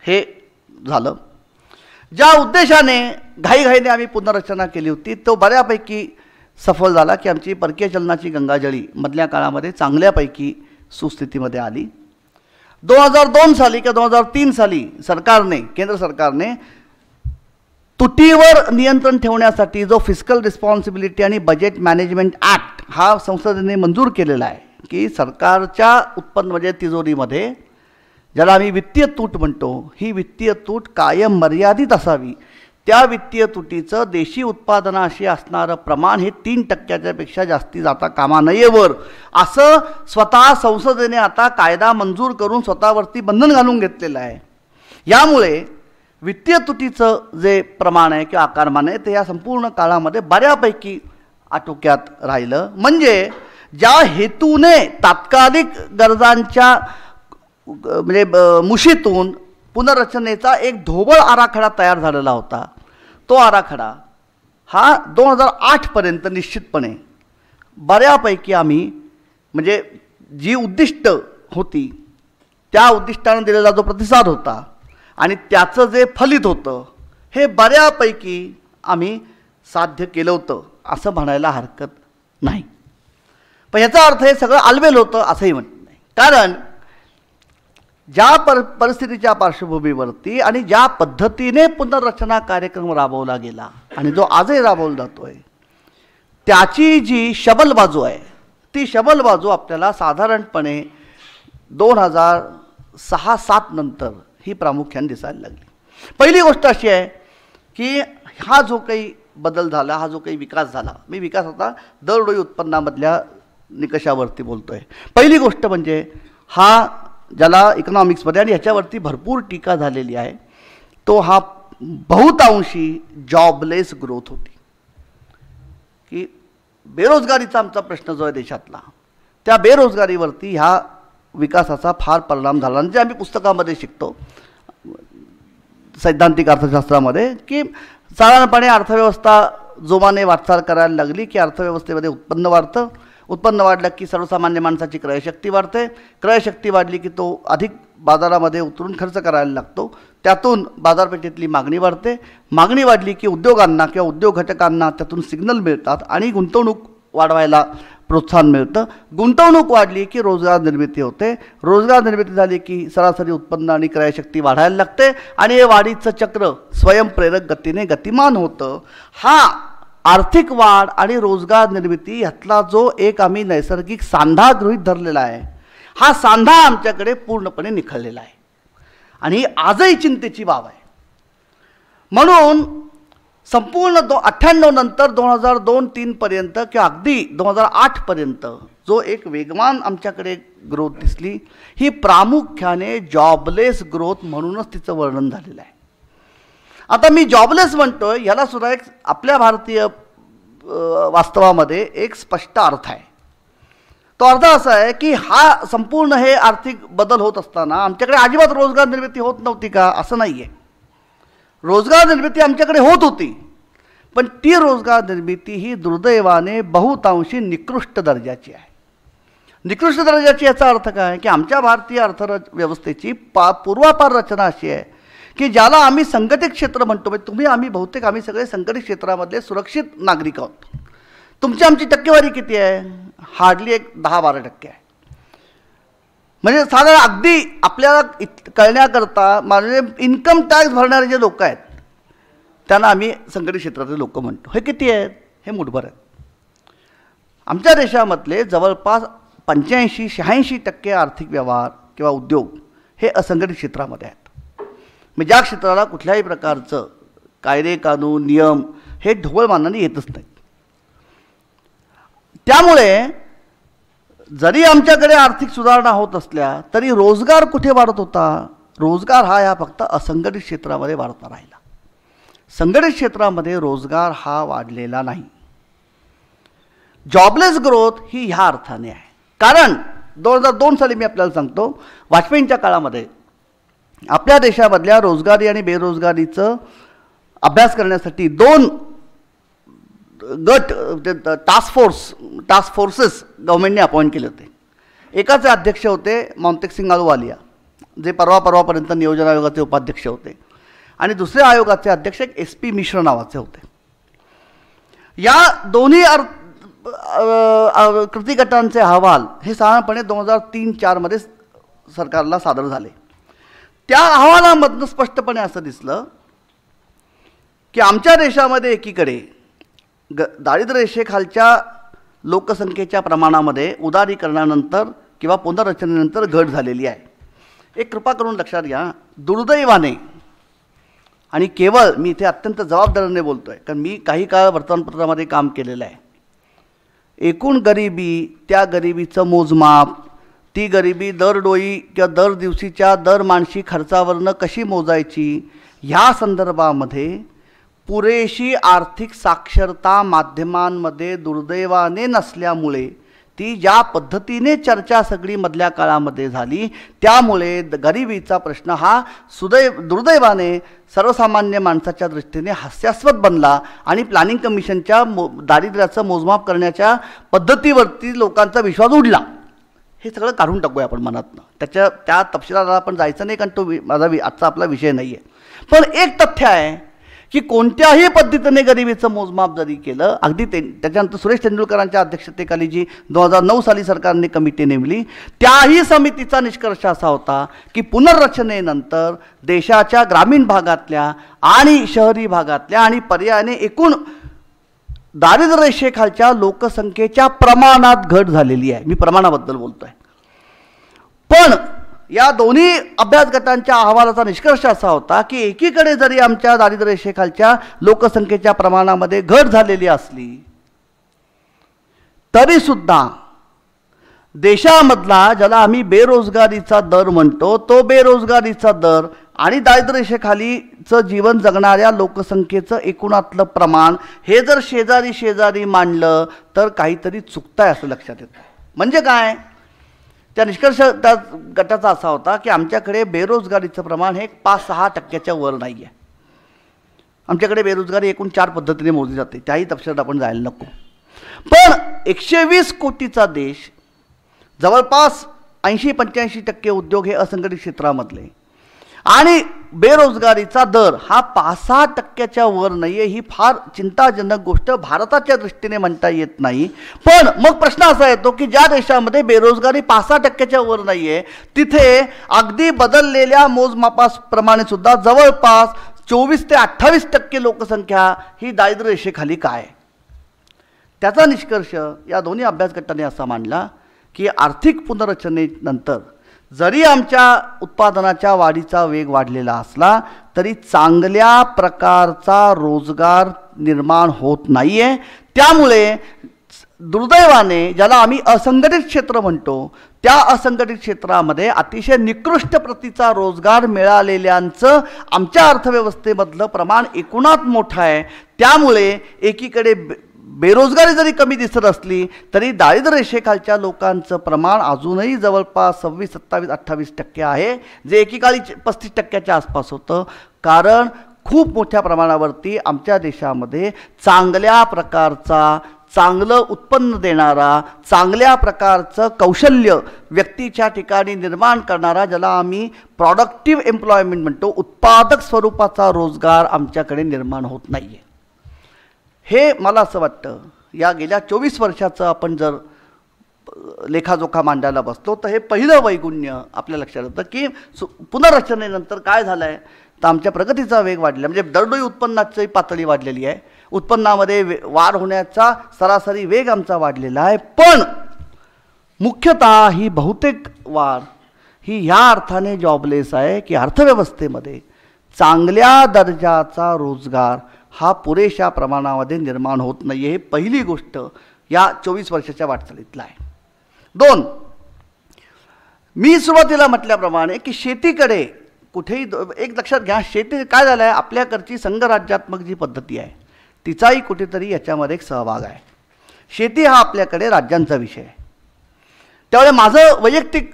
हे झालं. ज्या उद्देशाने घाईघाईने आम्ही पुनर्रचना केली होती तो बऱ्यापैकी सफल झाला की आमची परकीय चलनाची गंगाजळी मधल्या काळामध्ये चांगल्यापैकी सुस्थितीमध्ये आली. 2002 साली किंवा 2003 साली सरकारने केंद्र सरकारने तुटीवर नियंत्रण ठेवण्यासाठी जो फिस्कल रिस्पॉन्सिबिलिटी आणि बजेट मॅनेजमेंट ॲक्ट हा संसदेने मंजूर केलेला आहे की सरकारच्या उत्पन्न म्हणजे तिजोरीमध्ये ज्याला आम्ही वित्तीय तूट म्हणतो, ही वित्तीय तूट कायम मर्यादित असावी. त्या वित्तीय तुटीचं देशी उत्पादनाशी असणारं प्रमाण हे 3% पेक्षा जास्ती जाता कामा नयेवर असं स्वतः संसदेने आता कायदा मंजूर करून स्वतःवरती बंधन घालून घेतलेलं आहे. यामुळे वित्तीय तुटीचं जे प्रमाण आहे किंवा आकारमान आहे ते या संपूर्ण काळामध्ये बऱ्यापैकी आटोक्यात राहिलं. म्हणजे ज्या हेतूने तात्कालिक गरजांच्या म्हणजे मुशीतून पुनर्रचनेचा एक ढोबळ आराखडा तयार झालेला होता, तो आराखडा हा 2008 पर्यंत निश्चितपणे बऱ्यापैकी आम्ही म्हणजे जी उद्दिष्ट होती त्या उद्दिष्टानं दिलेला जो प्रतिसाद होता आणि त्याचं जे फलित होतं हे बऱ्यापैकी आम्ही साध्य केलं होतं असं म्हणायला हरकत नाही. पण याचा अर्थ हे सगळं आलबेल होतं असंही म्हणत नाही. कारण ज्या परिस्थितीच्या पार्श्वभूमीवरती आणि ज्या पद्धतीने पुनर्रचना कार्यक्रम राबवला गेला आणि जो आजही राबवला जातो आहे त्याची जी शबल बाजू आहे ती शबल बाजू आपल्याला साधारणपणे 2006-07 नंतर ही प्रामुख्याने दिसायला लागली. पहिली गोष्ट अशी आहे की हा जो काही बदल झाला, हा जो काही विकास झाला, मी विकास आता दरडोई उत्पन्नामधल्या निकषावरती बोलतो आहे. पहिली गोष्ट म्हणजे हा ज्याला इकॉनॉमिक्समध्ये आणि ह्याच्यावरती भरपूर टीका झालेली आहे तो हा बहुतांशी जॉबलेस ग्रोथ होती. की बेरोजगारीचा आमचा प्रश्न जो आहे देशातला, त्या बेरोजगारीवरती ह्या विकासाचा फार परिणाम झाला. म्हणजे आम्ही पुस्तकामध्ये शिकतो सैद्धांतिक अर्थशास्त्रामध्ये की साधारणपणे अर्थव्यवस्था जोमाने वाटचाल करायला लागली की अर्थव्यवस्थेमध्ये उत्पन्न वाढतं, उत्पन्न वाढलं की सर्वसामान्य माणसाची क्रयशक्ती वाढते, क्रयशक्ती वाढली की तो अधिक बाजारामध्ये उतरून खर्च करायला लागतो, त्यातून बाजारपेठेतली मागणी वाढते, मागणी वाढली की उद्योगांना किंवा उद्योग घटकांना त्यातून सिग्नल मिळतात आणि गुंतवणूक वाढवायला प्रोत्साहन मिळतं, गुंतवणूक वाढली की रोजगार निर्मिती होते, रोजगार निर्मिती झाली की सरासरी उत्पन्न आणि क्रयशक्ती वाढायला लागते आणि हे वाढीचं चक्र स्वयंप्रेरक गतीने गतिमान होतं. हा आर्थिक वाढ आणि रोजगार निर्मिती ह्यातला जो एक आम्ही नैसर्गिक सांधा गृहीत धरलेला आहे, हा सांधा आमच्याकडे पूर्णपणे निखळलेला आहे आणि ही आजही चिंतेची बाब आहे. म्हणून संपूर्ण 98 नंतर 2002-03 पर्यंत किंवा अगदी 2008 पर्यंत जो एक वेगवान आमच्याकडे ग्रोथ दिसली, ही प्रामुख्याने जॉबलेस ग्रोथ म्हणूनच तिचं वर्णन झालेलं आहे. आता मी जॉबलेस म्हणतोय ह्याला सुद्धा एक आपल्या भारतीय वास्तवामध्ये एक स्पष्ट अर्थ आहे. तो अर्थ असा आहे की हा संपूर्ण हे आर्थिक बदल होत असताना आमच्याकडे अजिबात रोजगार निर्मिती होत नव्हती का, असं नाही आहे. रोजगार निर्मिती आमच्याकडे होत होती, पण ती रोजगार निर्मिती ही दुर्दैवाने बहुतांशी निकृष्ट दर्जाची आहे. निकृष्ट दर्जाची याचा अर्थ काय की आमच्या भारतीय अर्थव्यवस्थेची पूर्वापार रचना अशी आहे की ज्याला आम्ही संघटित क्षेत्र म्हणतो. म्हणजे आम्ही बहुतेक आम्ही सगळे संघटित क्षेत्रामधले सुरक्षित नागरिक आहोत. तुमची आमची टक्केवारी किती आहे? हार्डली एक 10-12% आहे. म्हणजे साधारण अगदी आपल्याला कळण्याकरता म्हणजे इन्कम टॅक्स भरणारे जे लोक आहेत त्यांना आम्ही संघटित क्षेत्रातले लोक म्हणतो. हे किती आहेत? हे मुठभर आहेत. आमच्या देशामधले जवळपास 85-86% आर्थिक व्यवहार किंवा उद्योग हे असंघटित क्षेत्रामध्ये आहेत. म्हणजे ज्या क्षेत्राला कुठल्याही प्रकारचं कायदे कानून नियम हे ढोबळमानाने येतच नाहीत. त्यामुळे जरी आमच्याकडे आर्थिक सुधारणा होत असल्या तरी रोजगार कुठे वाढत होता? रोजगार हा फक्त असंघटित क्षेत्रामध्ये वाढता राहिला. संघटित क्षेत्रामध्ये रोजगार हा वाढलेला नाही. जॉबलेस ग्रोथ ही ह्या अर्थाने आहे. कारण 2002 साली मी आपल्याला सांगतो वाजपेयींच्या काळामध्ये आपल्या देशामधल्या रोजगारी आणि बेरोजगारीचं अभ्यास करण्यासाठी 2 गट टास्क फोर्सेस गव्हर्नमेंटने अपॉइंट केले होते. एकाचे अध्यक्ष होते मोंटेक अहलुवालिया जे परवापर्यंत नियोजन आयोगाचे उपाध्यक्ष होते आणि दुसऱ्या आयोगाचे अध्यक्ष एक SP मिश्र नावाचे होते. या दोन्ही कृती गटांचे अहवाल हे साधारणपणे 2003-04 मध्ये सरकारला सादर झाले. त्या अहवालामधनं स्पष्टपणे असं दिसलं की आमच्या देशामध्ये एकीकडे दारिद्र्य रेषेखालच्या लोकसंख्येच्या प्रमाणामध्ये उदारीकरणानंतर किंवा पुनर्रचनेनंतर घट झालेली आहे. एक कृपा करून लक्षात घ्या, दुर्दैवाने आणि केवळ मी इथे अत्यंत जबाबदारीने बोलतो आहे, कारण मी काही काळ वर्तमानपत्रामध्ये काम केलेलं आहे. एकूण गरिबी, त्या गरिबीचं मोजमाप, ती गरिबी दरडोई किंवा दर दिवशीच्या दर मानशी खर्चावरनं कशी मोजायची, ह्या संदर्भामध्ये पुरेशी आर्थिक साक्षरता माध्यमांमध्ये दुर्दैवाने नसल्यामुळे ती ज्या पद्धतीने चर्चा सगळी मधल्या काळामध्ये झाली, त्यामुळे गरिबीचा प्रश्न हा दुर्दैवाने सर्वसामान्य माणसाच्या दृष्टीने हास्यास्पद बनला आणि प्लॅनिंग कमिशनच्या दारिद्र्याचं मोजमाप करण्याच्या पद्धतीवरती लोकांचा विश्वास उडला. हे सगळं काढून टाकूया आपण मनातनं, त्या तपशिलाला आपण जायचं नाही, कारण तो आजचा आपला विषय नाही आहे. पण एक तथ्य आहे की कोणत्याही पद्धतीने गरिबीचं मोजमाप जरी केलं, अगदी त्याच्यानंतर सुरेश तेंडुलकरांच्या अध्यक्षतेखाली जी 2009 साली सरकारने कमिटी नेमली, त्याही समितीचा निष्कर्ष असा होता की पुनर्रचनेनंतर देशाच्या ग्रामीण भागातल्या आणि शहरी भागातल्या आणि पर्यायाने एकूण दारिद्र्य रेषेखालच्या लोकसंख्येच्या प्रमाणात घट झालेली आहे. मी प्रमाणाबद्दल बोलतोय. पण या दोन्ही अभ्यास गटांच्या अहवालाचा निष्कर्ष असा होता की एकीकडे जरी आमच्या दारिद्र्य रेषेखालच्या लोकसंख्येच्या प्रमाणामध्ये घट झालेली असली तरीसुद्धा देशामधला ज्याला आम्ही बेरोजगारीचा दर म्हणतो, तो बेरोजगारीचा दर आणि दारिद्र्य रेषेखालीचं जीवन जगणाऱ्या लोकसंख्येचं एकूणातलं प्रमाण हे जर शेजारी शेजारी मांडलं तर काहीतरी चुकतंय असं लक्षात येतं. म्हणजे काय, त्या निष्कर्ष त्या गटाचा असा होता की आमच्याकडे बेरोजगारीचं प्रमाण हे 5-6% वर नाही आहे. आमच्याकडे बेरोजगारी एकूण 4 पद्धतीने मोजली जाते, त्याही तपशिलात आपण जायला नको. पण 120 कोटीचा देश, जवळपास 80-85% उद्योग हे असंघटित क्षेत्रामधले, आणि बेरोजगारीचा दर हा 5-6% वर नाही आहे. ही फार चिंताजनक गोष्ट भारताच्या दृष्टीने म्हणता येत नाही. पण मग प्रश्न असा येतो की ज्या देशामध्ये बेरोजगारी 5-6% वर नाही आहे, तिथे अगदी बदललेल्या मोजमापाप्रमाणे सुद्धा जवळपास 24 ते 28% लोकसंख्या ही दारिद्र्य रेषेखाली काय. त्याचा निष्कर्ष या दोन्ही अभ्यास गटाने असा मांडला की आर्थिक पुनर्रचनेनंतर जरी आमच्या उत्पादनाच्या वाढीचा वेग वाढलेला असला तरी चांगल्या प्रकारचा रोजगार निर्माण होत नाही आहे. त्यामुळे दुर्दैवाने ज्याला आम्ही असंघटित क्षेत्र म्हणतो, त्या असंघटित क्षेत्रामध्ये अतिशय निकृष्ट प्रतीचा रोजगार मिळालेल्यांचं आमच्या अर्थव्यवस्थेमधलं प्रमाण एकूणात मोठं आहे. त्यामुळे एकीकडे बेरोजगारी जरी कमी दिसत असली तरी दारिद्र्य रेषेखालच्या लोकांचं प्रमाण अजूनही जवळपास 26, 27, 28% आहे, जे एकेकाळी 35% आसपास होतं. कारण खूप मोठ्या प्रमाणावरती आमच्या देशामध्ये चांगल्या प्रकारचा, चांगलं उत्पन्न देणारा, चांगल्या प्रकारचं कौशल्य व्यक्तीच्या ठिकाणी निर्माण करणारा, ज्याला आम्ही प्रॉडक्टिव्ह एम्प्लॉयमेंट म्हणतो, उत्पादक स्वरूपाचा रोजगार आमच्याकडे निर्माण होत नाही आहे. हे मला असं वाटतं या गेल्या 24 वर्षाचं आपण जर लेखाजोखा मांडायला बसलो तर हे पहिलं वैगुण्य आपल्या लक्षात येतं की पुनर्रचनेनंतर काय झालं आहे तर आमच्या प्रगतीचा वेग वाढला, म्हणजे दरडोई उत्पन्नाची पातळी वाढलेली आहे, उत्पन्नामध्ये वाढ होण्याचा सरासरी वेग आमचा वाढलेला आहे. पण मुख्यतः ही बहुतेक वाढ ही ह्या अर्थाने जॉबलेस आहे की अर्थव्यवस्थेमध्ये चांगल्या दर्जाचा रोजगार हा पुरेशा प्रमाणामध्ये निर्माण होत नाही आहे. ही पहिली गोष्ट या 24 वर्षाच्या वाटचालीतला आहे. 2, मी सुरुवातीला म्हटल्याप्रमाणे की शेतीकडे कुठेही एक लक्षात घ्या, शेती काय झालं आहे, आपल्याकडची संघराज्यात्मक जी पद्धती आहे तिचाही कुठेतरी याच्यामध्ये एक सहभाग आहे. शेती हा आपल्याकडे राज्यांचा विषय आहे. त्यामुळे माझं वैयक्तिक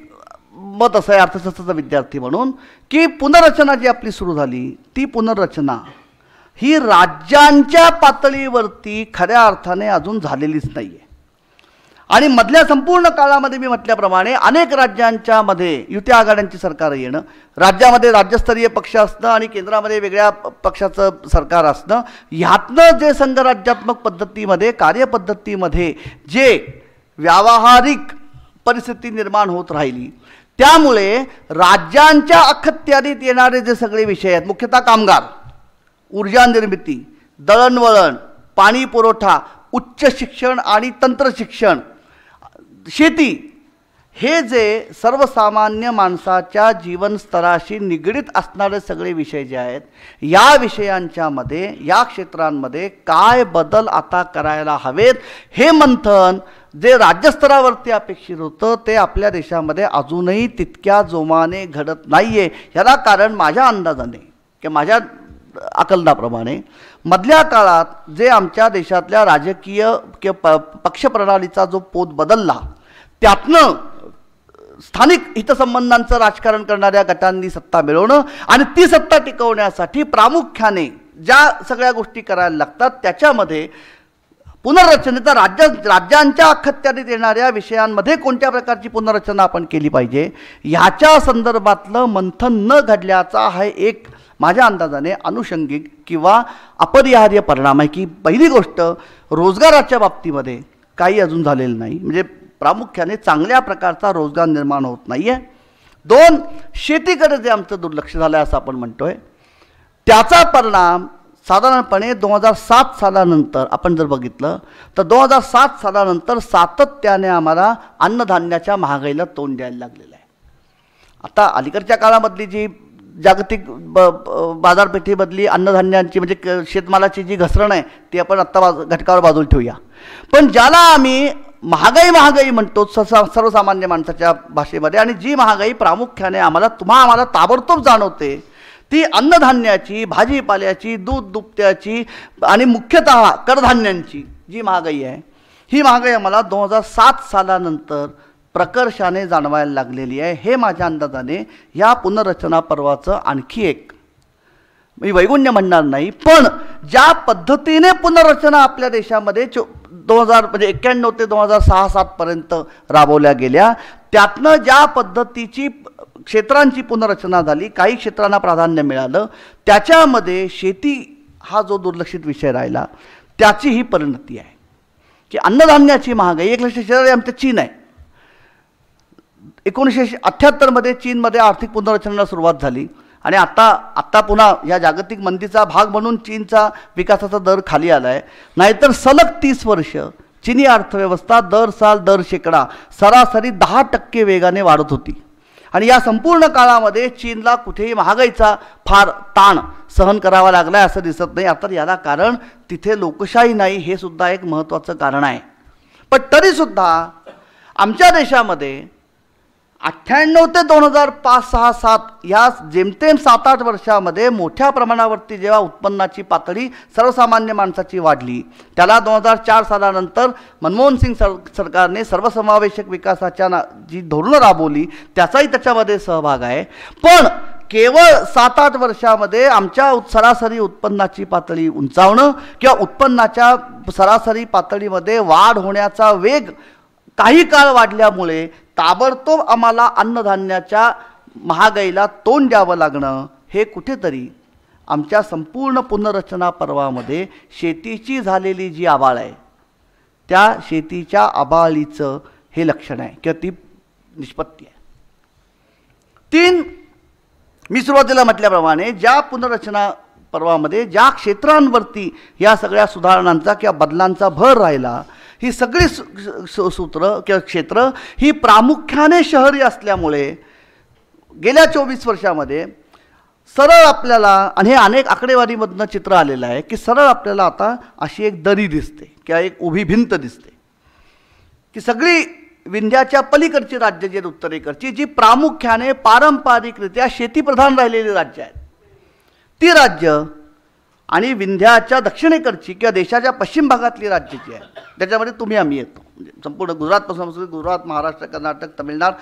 मत असं आहे अर्थशास्त्राचा विद्यार्थी म्हणून की पुनर्रचना जी आपली सुरू झाली ती पुनर्रचना ही राज्यांच्या पातळीवरती खऱ्या अर्थाने अजून झालेलीच नाही आहे. आणि मधल्या संपूर्ण काळामध्ये मी म्हटल्याप्रमाणे अनेक राज्यांच्या मध्ये युती आघाड्यांची सरकार येणं, राज्यामध्ये राज्यस्तरीय पक्ष असणं आणि केंद्रामध्ये वेगळ्या पक्षाचं सरकार असणं, ह्यातनं जे संघराज्यात्मक पद्धतीमध्ये कार्यपद्धतीमध्ये जे व्यावहारिक परिस्थिती निर्माण होत राहिली, त्यामुळे राज्यांच्या अखत्यारीत येणारे जे सगळे विषय आहेत, मुख्यतः कामगार, ऊर्जा निर्मिती, दळणवळण, पाणी पुरवठा, उच्च शिक्षण आणि तंत्रशिक्षण, शेती, हे जे सर्वसामान्य माणसाच्या जीवनस्तराशी निगडीत असणारे सगळे विषय जे आहेत, या विषयांच्यामध्ये, या क्षेत्रांमध्ये काय बदल आता करायला हवेत, हे मंथन जे राज्यस्तरावरती अपेक्षित होतं ते आपल्या देशामध्ये अजूनही तितक्या जोमाने घडत नाही आहे. ह्याला कारण माझ्या अंदाजाने किंवा माझ्या आकलनाप्रमाणे मधल्या काळात जे आमच्या देशातल्या राजकीय किंवा पक्षप्रणालीचा जो पोत बदलला, त्यातनं स्थानिक हितसंबंधांचं राजकारण करणाऱ्या गटांनी सत्ता मिळवणं आणि ती सत्ता टिकवण्यासाठी प्रामुख्याने ज्या सगळ्या गोष्टी करायला लागतात त्याच्यामध्ये पुनर्रचनेचा राज्यांच्या अखत्यारीत येणाऱ्या विषयांमध्ये कोणत्या प्रकारची पुनर्रचना आपण केली पाहिजे ह्याच्या संदर्भातलं मंथन न घडल्याचा हा एक माझ्या अंदाजाने अनुषंगिक किंवा अपरिहार्य परिणाम आहे की पहिली गोष्ट रोजगाराच्या बाबतीमध्ये काही अजून झालेलं नाही, म्हणजे प्रामुख्याने चांगल्या प्रकारचा रोजगार निर्माण होत नाही आहे. दोन, शेतीकडे जे आमचं दुर्लक्ष झालं आहे असं आपण म्हणतो आहे, त्याचा परिणाम साधारणपणे 2007 सालानंतर आपण जर बघितलं तर 2007 सालानंतर सातत्याने आम्हाला अन्नधान्याच्या महागाईला तोंड द्यायला लागलेलं आहे. आता अलीकडच्या काळामधली जी जागतिक बाजारपेठेमधली अन्नधान्यांची म्हणजे शेतमालाची जी घसरण आहे ती आपण आत्ता घटकावर बाजूला ठेवूया, पण ज्याला आम्ही महागाई म्हणतो सर्वसामान्य माणसाच्या भाषेमध्ये, आणि जी महागाई प्रामुख्याने आम्हाला ताबडतोब जाणवते ती अन्नधान्याची, भाजीपाल्याची, दूध दुभत्याची आणि मुख्यतः कडधान्यांची जी महागाई आहे, ही महागाई आम्हाला 2007 सालानंतर प्रकर्षाने जाणवायला लागलेली आहे. हे माझ्या अंदाजाने या पुनर्रचना पर्वाचं आणखी एक, मी वैगुण्य म्हणणार नाही, पण ज्या पद्धतीने पुनर्रचना आपल्या देशामध्ये 91 ते 2006-07 पर्यंत राबवल्या गेल्या, त्यातनं ज्या पद्धतीची क्षेत्रांची पुनर्रचना झाली, काही क्षेत्रांना प्राधान्य मिळालं, त्याच्यामध्ये शेती हा जो दुर्लक्षित विषय राहिला त्याची ही परिणती आहे की अन्नधान्याची महागाई. एक लक्ष शेजारी आमचं चीन आहे. 1978 चीनमध्ये आर्थिक पुनर्रचनेला सुरुवात झाली आणि आता पुन्हा या जागतिक मंदीचा भाग म्हणून चीनचा विकासाचा दर खाली आला आहे. नाहीतर सलग 30 वर्ष चीनी अर्थव्यवस्था दर शेकडा सरासरी 10% वेगाने वाढत होती आणि या संपूर्ण काळामध्ये चीनला कुठेही महागाईचा फार ताण सहन करावा लागला आहे असं दिसत नाही. आता याला कारण तिथे लोकशाही नाही हे सुद्धा एक महत्त्वाचं कारण आहे. पण तरीसुद्धा आमच्या देशामध्ये 98 ते 2005-06-07 या जेमतेम 7-8 वर्षामध्ये मोठ्या प्रमाणावरती जेव्हा उत्पन्नाची पातळी सर्वसामान्य माणसाची वाढली, त्याला 2004 सालानंतर मनमोहन सिंग सरकारने सर्वसमावेशक विकासाच्या जी धोरणं राबवली त्याचाही त्याच्यामध्ये सहभाग आहे. पण केवळ 7-8 वर्षामध्ये आमच्या सरासरी उत्पन्नाची पातळी उंचावणं किंवा उत्पन्नाच्या सरासरी पातळीमध्ये वाढ होण्याचा वेग काही काळ वाढल्यामुळे ताबडतोब आम्हाला अन्नधान्याच्या महागाईला तोंड द्यावं लागणं हे कुठेतरी आमच्या संपूर्ण पुनर्रचना पर्वामध्ये शेतीची झालेली जी आबाळ आहे त्या शेतीच्या आबाळीचं हे लक्षण आहे किंवा ती निष्पत्ती आहे. 3, मी सुरुवातीला म्हटल्याप्रमाणे ज्या पुनर्रचना पर्वामध्ये ज्या क्षेत्रांवरती या सगळ्या सुधारणांचा किंवा बदलांचा भर राहिला, ही सगळी सूत्र किंवा क्षेत्र ही प्रामुख्याने शहरी असल्यामुळे गेल्या 24 वर्षामध्ये सरळ आपल्याला, आणि हे अनेक आकडेवारीमधनं चित्र आलेलं आहे की सरळ आपल्याला आता अशी एक दरी दिसते किंवा एक उभी भिंत दिसते की सगळी विंध्याच्या पलीकडची राज्य जी उत्तरेकडची जी प्रामुख्याने पारंपरिकरित्या शेतीप्रधान राहिलेली राज्य आहेत ती राज्य आणि विंध्याच्या दक्षिणेकडची किंवा देशाच्या पश्चिम भागातली राज्य जी आहे त्याच्यामध्ये तुम्ही आम्ही येतो, म्हणजे संपूर्ण गुजरातपासून गुजरात, महाराष्ट्र, कर्नाटक, तमिळनाड,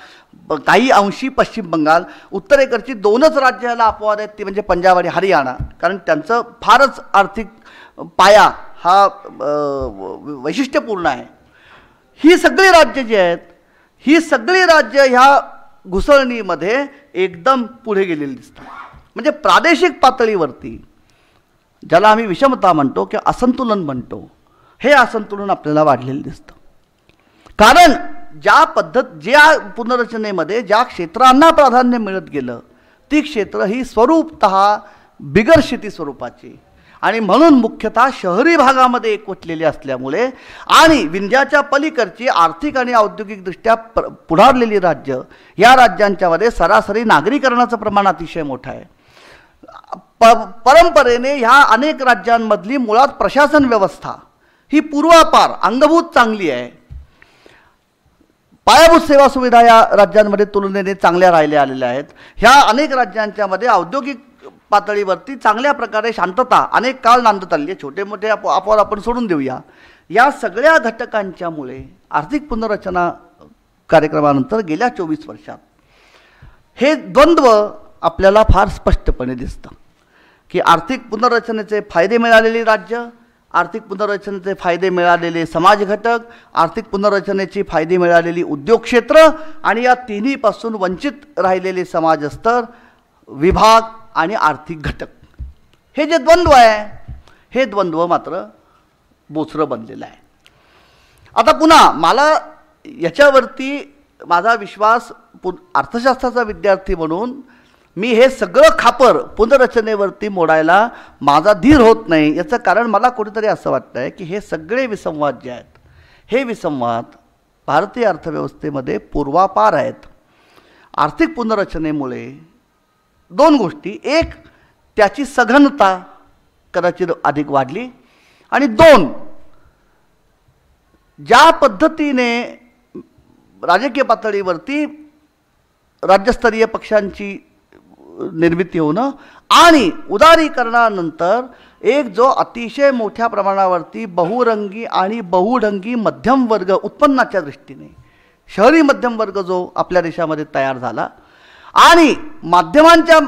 काही अंशी पश्चिम बंगाल, उत्तरेकडची 2च राज्य ह्याला अपवाद आहेत ती म्हणजे पंजाब आणि हरियाणा, कारण त्यांचं फारच आर्थिक पाया हा वैशिष्ट्यपूर्ण आहे. ही सगळी राज्य जी आहेत ही सगळी राज्य ह्या घुसळणीमध्ये एकदम पुढे गेलेली दिसतात. म्हणजे प्रादेशिक पातळीवरती ज्याला आम्ही विषमता म्हणतो किंवा असंतुलन म्हणतो, हे असंतुलन आपल्याला वाढलेलं दिसतं. कारण ज्या पुनर्रचनेमध्ये ज्या क्षेत्रांना प्राधान्य मिळत गेलं ती क्षेत्र ही स्वरूपतः बिगर शेती स्वरूपाची आणि म्हणून मुख्यतः शहरी भागामध्ये एकवटलेले असल्यामुळे आणि विंध्याच्या पलीकडची आर्थिक आणि औद्योगिकदृष्ट्या पुढारलेली राज्य, या राज्यांच्यामध्ये सरासरी नागरीकरणाचं प्रमाण अतिशय मोठं आहे. परंपरेने ह्या अनेक राज्यांमधली मुळात प्रशासन व्यवस्था ही पूर्वापार अंगभूत चांगली आहे. पायाभूत सेवा सुविधा या राज्यांमध्ये तुलनेने चांगल्या राहिल्या आलेल्या आहेत. ह्या अनेक राज्यांच्यामध्ये औद्योगिक पातळीवरती चांगल्या प्रकारे शांतता अनेक काळ नांदत आली आहे. छोटे मोठे अपवाद आपण सोडून देऊया. या सगळ्या घटकांच्यामुळे आर्थिक पुनर्रचना कार्यक्रमानंतर गेल्या 24 वर्षात हे द्वंद्व आपल्याला फार स्पष्टपणे दिसतं की आर्थिक पुनर्रचनेचे फायदे मिळालेली राज्य, आर्थिक पुनर्रचनेचे फायदे मिळालेले समाज घटक, आर्थिक पुनर्रचनेची फायदे मिळालेली उद्योग क्षेत्र आणि या तिन्हीपासून वंचित राहिलेले समाज स्तर, विभाग आणि आर्थिक घटक, हे जे द्वंद्व आहे हे द्वंद्व मात्र बोचरं बनलेलं आहे. आता पुन्हा मला याच्यावरती माझा विश्वास, अर्थशास्त्राचा विद्यार्थी म्हणून मी हे सगळं खापर पुनर्रचनेवरती मोडायला माझा धीर होत नाही. याचं कारण मला कुठेतरी असं वाटतं आहे की हे सगळे विसंवाद जे आहेत हे विसंवाद भारतीय अर्थव्यवस्थेमध्ये पूर्वापार आहेत. आर्थिक पुनर्रचनेमुळे दोन गोष्टी, एक त्याची सघनता कदाचित अधिक वाढली आणि दोन, ज्या पद्धतीने राजकीय पातळीवरती राज्यस्तरीय पक्षांची निर्मिती होणं आणि उदारीकरणानंतर एक जो अतिशय मोठ्या प्रमाणावरती बहुरंगी आणि बहुढंगी मध्यम वर्ग उत्पन्नाच्या दृष्टीने शहरी मध्यम वर्ग जो आपल्या देशामध्ये तयार झाला आणि माध्यमांच्या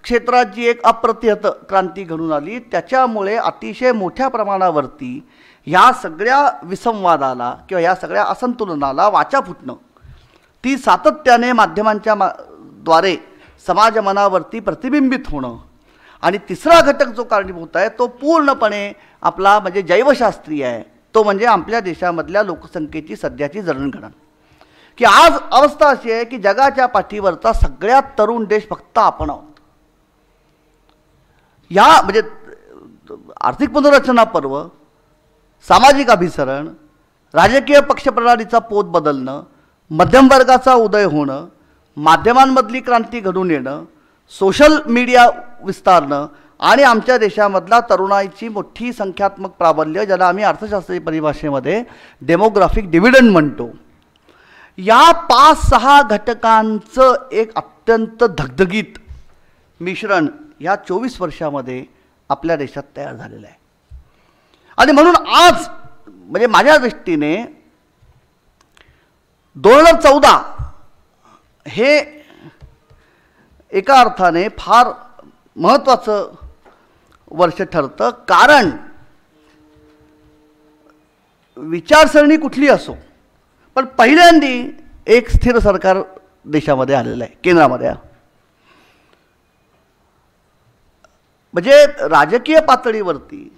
क्षेत्रात जी एक अप्रतिहत क्रांती घडून आली, त्याच्यामुळे अतिशय मोठ्या प्रमाणावरती ह्या सगळ्या विसंवादाला किंवा ह्या सगळ्या असंतुलनाला वाचा फुटणं, ती सातत्याने माध्यमांच्या द्वारे समाज मनावरती प्रतिबिंबित होणं आणि तिसरा घटक जो कारणीभूत आहे तो पूर्णपणे आपला म्हणजे जैवशास्त्रीय आहे. तो म्हणजे आपल्या देशामधल्या लोकसंख्येची सध्याची जडणघडण, की आज अवस्था अशी आहे की जगाच्या पाठीवरचा सगळ्यात तरुण देश फक्त आपण आहोत. या म्हणजे आर्थिक पुनर्रचना पर्व, सामाजिक अभिसरण, राजकीय पक्षप्रणालीचा पोत बदलणं, मध्यम वर्गाचा उदय होणं, माध्यमांमधली क्रांती घडून येणं, सोशल मीडिया विस्तारणं आणि आमच्या देशामधला तरुणाईची मोठी संख्यात्मक प्राबल्य, ज्याला आम्ही अर्थशास्त्रीय परिभाषेमध्ये डेमोग्राफिक डिव्हिडंड म्हणतो, या 5-6 घटकांचं एक अत्यंत धगधगीत मिश्रण ह्या 24 वर्षामध्ये आपल्या देशात तयार झालेलं आहे. आणि म्हणून आज म्हणजे माझ्या दृष्टीने 2014 हे एका अर्थाने फार महत्त्वाचं वर्ष ठरतं. कारण विचारसरणी कुठली असो, पण पहिल्यांदी एक स्थिर सरकार देशामध्ये आलेलं आहे, केंद्रामध्ये. म्हणजे राजकीय पातळीवरती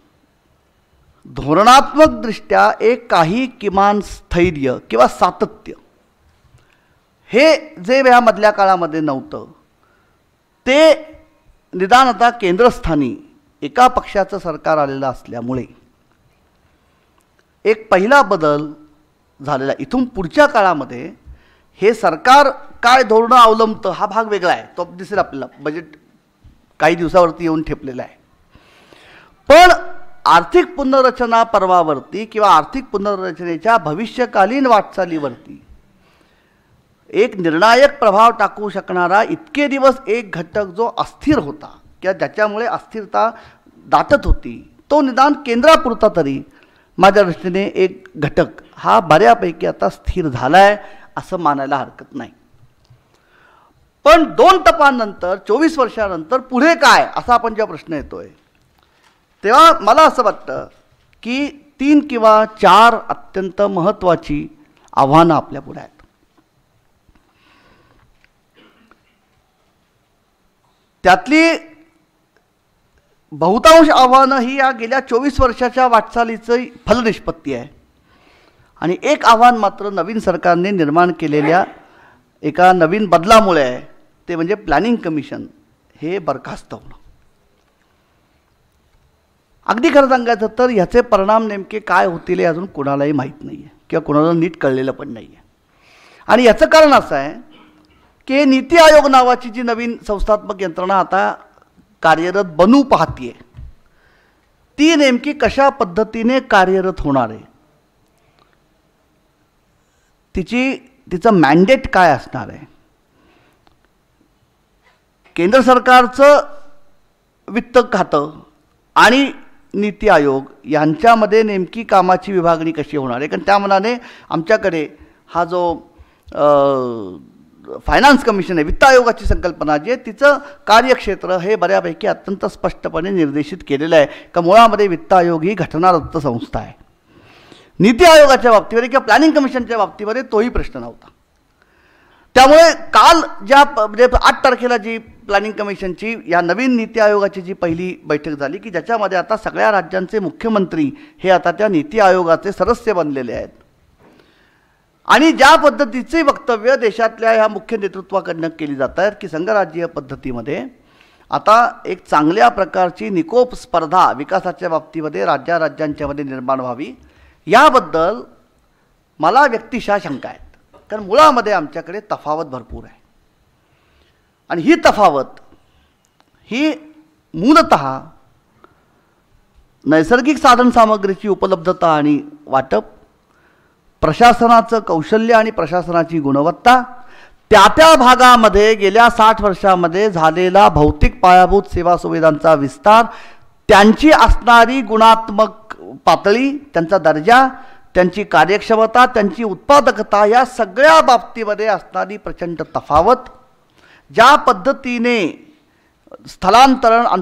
धोरणात्मकदृष्ट्या एक काही किमान स्थैर्य किंवा सातत्य हे जे यामधल्या काळामध्ये नव्हतं, ते निदान आता केंद्रस्थानी एका पक्षाचं सरकार आलेलं असल्यामुळे एक पहिला बदल झालेला. इथून पुढच्या काळामध्ये हे सरकार काय धोरणं अवलंबतं हा भाग वेगळा आहे, तो दिसेल आपल्याला. बजेट काही दिवसावरती येऊन ठेपलेला आहे. पण आर्थिक पुनर्रचना पर्वावरती किंवा आर्थिक पुनर्रचनेच्या भविष्यकालीन वाटचालीवरती एक निर्णायक प्रभाव टाकू शकणारा इतके दिवस एक घटक जो अस्थिर होता किंवा ज्याच्यामुळे अस्थिरता दाटत होती, तो निदान केंद्रापुरता तरी माझ्या दृष्टीने एक घटक हा बऱ्यापैकी आता स्थिर झाला आहे असं मानायला हरकत नाही. पण 2 टप्प्यांनंतर 24 वर्षानंतर पुढे काय असा आपण जेव्हा प्रश्न येतोय, तेव्हा मला असं वाटतं की 3 किंवा 4 अत्यंत महत्त्वाची आव्हानं आपल्या पुढे आहेत. त्यातली बहुतांश आव्हानं ही या गेल्या 24 वर्षाच्या वाटचालीचं फलनिष्पत्ती आहे. आणि एक आव्हान मात्र नवीन सरकारने निर्माण केलेल्या एका नवीन बदलामुळे आहे, ते म्हणजे प्लॅनिंग कमिशन हे बरखास्त होणं. अगदी खरं सांगायचं तर ह्याचे परिणाम नेमके काय होतील हे अजून कुणालाही माहीत नाही आहे किंवा कुणाला नीट कळलेलं पण नाही आहे. आणि याचं कारण असं आहे की नीती आयोग नावाची जी नवीन संस्थात्मक यंत्रणा आता कार्यरत बनू पाहतीये ती नेमकी कशा पद्धतीने कार्यरत होणार आहे, तिचं मॅन्डेट काय असणार आहे, केंद्र सरकारचं वित्त खातं आणि नीती आयोग यांच्यामध्ये नेमकी कामाची विभागणी कशी होणार आहे. कारण त्या मनाने आमच्याकडे हा जो फायनान्स कमिशन आहे, वित्त आयोगाची संकल्पना जी आहे तिचं कार्यक्षेत्र हे बऱ्यापैकी अत्यंत स्पष्टपणे निर्देशित केलेलं आहे का मुळामध्ये वित्त आयोग ही घटनादत्त संस्था आहे. नीती आयोगाच्या बाबतीमध्ये किंवा प्लॅनिंग कमिशनच्या बाबतीमध्ये तोही प्रश्न नव्हता. त्यामुळे काल ज्या म्हणजे 8 तारखेला जी प्लॅनिंग कमिशनची या नवीन नीती आयोगाची जी पहिली बैठक झाली की ज्याच्यामध्ये आता सगळ्या राज्यांचे मुख्यमंत्री हे आता त्या नीती आयोगाचे सदस्य बनलेले आहेत आणि ज्या पद्धतीचे वक्तव्य देशातल्या ह्या मुख्य नेतृत्वाकडनं केली जात आहेत की संघराज्यीय पद्धतीमध्ये आता एक चांगल्या प्रकारची निकोप स्पर्धा विकासाच्या बाबतीमध्ये राज्यांच्यामध्ये निर्माण व्हावी याबद्दल मला व्यक्तिशः शंका आहेत. कारण मुळामध्ये आमच्याकडे तफावत भरपूर आहे आणि ही तफावत ही मूलतः नैसर्गिक साधनसामग्रीची उपलब्धता आणि वाटप, प्रशासनाचं कौशल्य आणि प्रशासनाची गुणवत्ता, त्या भागामध्ये गेल्या 60 वर्षामध्ये झालेला भौतिक पायाभूत सेवा सुविधांचा विस्तार, त्यांची असणारी गुणात्मक पातळी, त्यांचा दर्जा, त्यांची कार्यक्षमता, त्यांची उत्पादकता या सगळ्या बाबतीमध्ये असणारी प्रचंड तफावत, ज्या पद्धतीने स्थलांतरण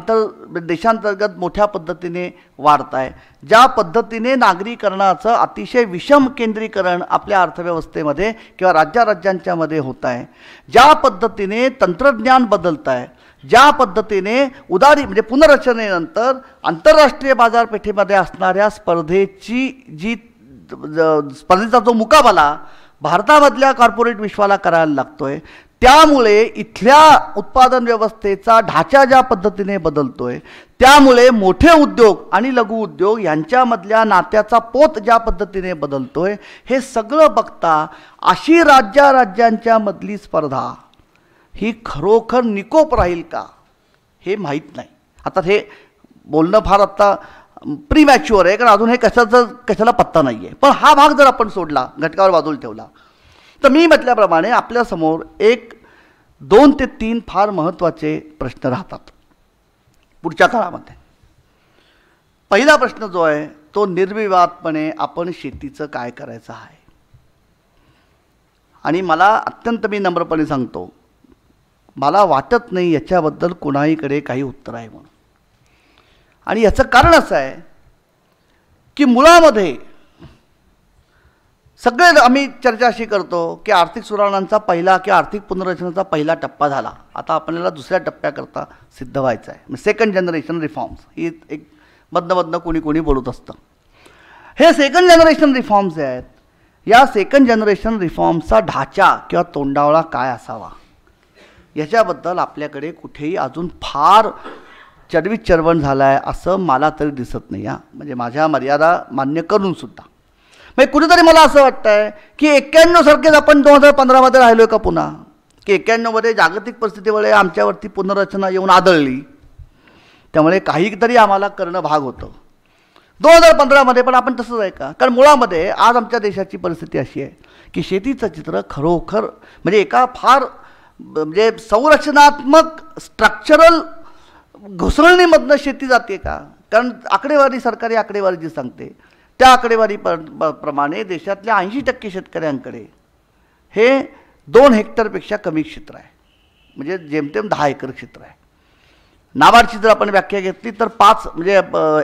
देशांतर्गत मोठ्या पद्धतीने वाढत आहे, ज्या पद्धतीने नागरीकरणाचं अतिशय विषम केंद्रीकरण आपल्या अर्थव्यवस्थेमध्ये किंवा राज्यांच्यामध्ये होत आहे, ज्या पद्धतीने तंत्रज्ञान बदलत आहे, ज्या पद्धतीने म्हणजे पुनर्रचनेनंतर आंतरराष्ट्रीय बाजारपेठेमध्ये असणाऱ्या स्पर्धेचा जो मुकाबला भारतामधल्या कॉर्पोरेट विश्वाला करायला लागतोय, त्यामुळे इथल्या उत्पादन व्यवस्थेचा ढाचा ज्या पद्धतीने बदलतोय, त्यामुळे मोठे उद्योग आणि लघु उद्योग यांच्यामधल्या नात्याचा पोत ज्या पद्धतीने बदलतोय, हे सगळं बघता अशी राज्यांच्या मधली स्पर्धा ही खरोखर निकोप राहील का हे माहीत नाही. आता हे बोलणं फार आता प्रीमॅच्युअर आहे कारण अजून हे कशाला पत्ता नाही आहे. पण हा भाग जर आपण सोडला, घटकावर बाजूला ठेवला, तर मी म्हटल्याप्रमाणे आपल्यासमोर 2 ते 3 फार महत्त्वाचे प्रश्न राहतात पुढच्या काळामध्ये. पहिला प्रश्न जो आहे तो निर्विवादपणे आपण शेतीचं काय करायचं आहे. आणि मला अत्यंत मी नम्रपणे सांगतो, मला वाटत नाही याच्याबद्दल कुणाहीकडे काही उत्तर आहे म्हणून. आणि याचं कारण असं आहे की मुळामध्ये सगळे आम्ही चर्चा अशी करतो की आर्थिक सुधारणांचा पहिला किंवा आर्थिक पुनर्रचनेचा पहिला टप्पा झाला, आता आपल्याला दुसऱ्या टप्प्याकरता सिद्ध व्हायचं आहे. सेकंड जनरेशन रिफॉर्म्स ही एक मधनं कोणी बोलत असतं. हे सेकंड जनरेशन रिफॉर्म्स जे आहेत, या सेकंड जनरेशन रिफॉर्म्सचा ढाचा किंवा तोंडावळा काय असावा याच्याबद्दल आपल्याकडे कुठेही अजून फार चरवण झाला आहे असं मला तरी दिसत नाही. म्हणजे माझ्या मर्यादा मान्य करूनसुद्धा म्हणजे कुठेतरी मला असं वाटतं आहे की 91 सारखेच आपण 2015मध्ये राहिलो आहे का पुन्हा, की 91मध्ये जागतिक परिस्थितीमुळे आमच्यावरती पुनर्रचना येऊन आदळली, त्यामुळे काहीतरी आम्हाला करणं भाग होतं. 2015मध्ये पण आपण तसंच आहे का? कारण मुळामध्ये आज आमच्या देशाची परिस्थिती अशी आहे की शेतीचं चित्र खरोखर म्हणजे एका फार म्हणजे संरचनात्मक स्ट्रक्चरल घुसळणीमधनं शेती जाते का? कारण आकडेवारी, सरकारी आकडेवारी जी सांगते त्या आकडेवारी प्रमाणे देशातल्या 80% शेतकऱ्यांकडे हे 2 हेक्टरपेक्षा कमी क्षेत्र आहे, म्हणजे जेमतेम 10 एकर क्षेत्र आहे. नाबार्डची जर आपण व्याख्या घेतली तर 5 म्हणजे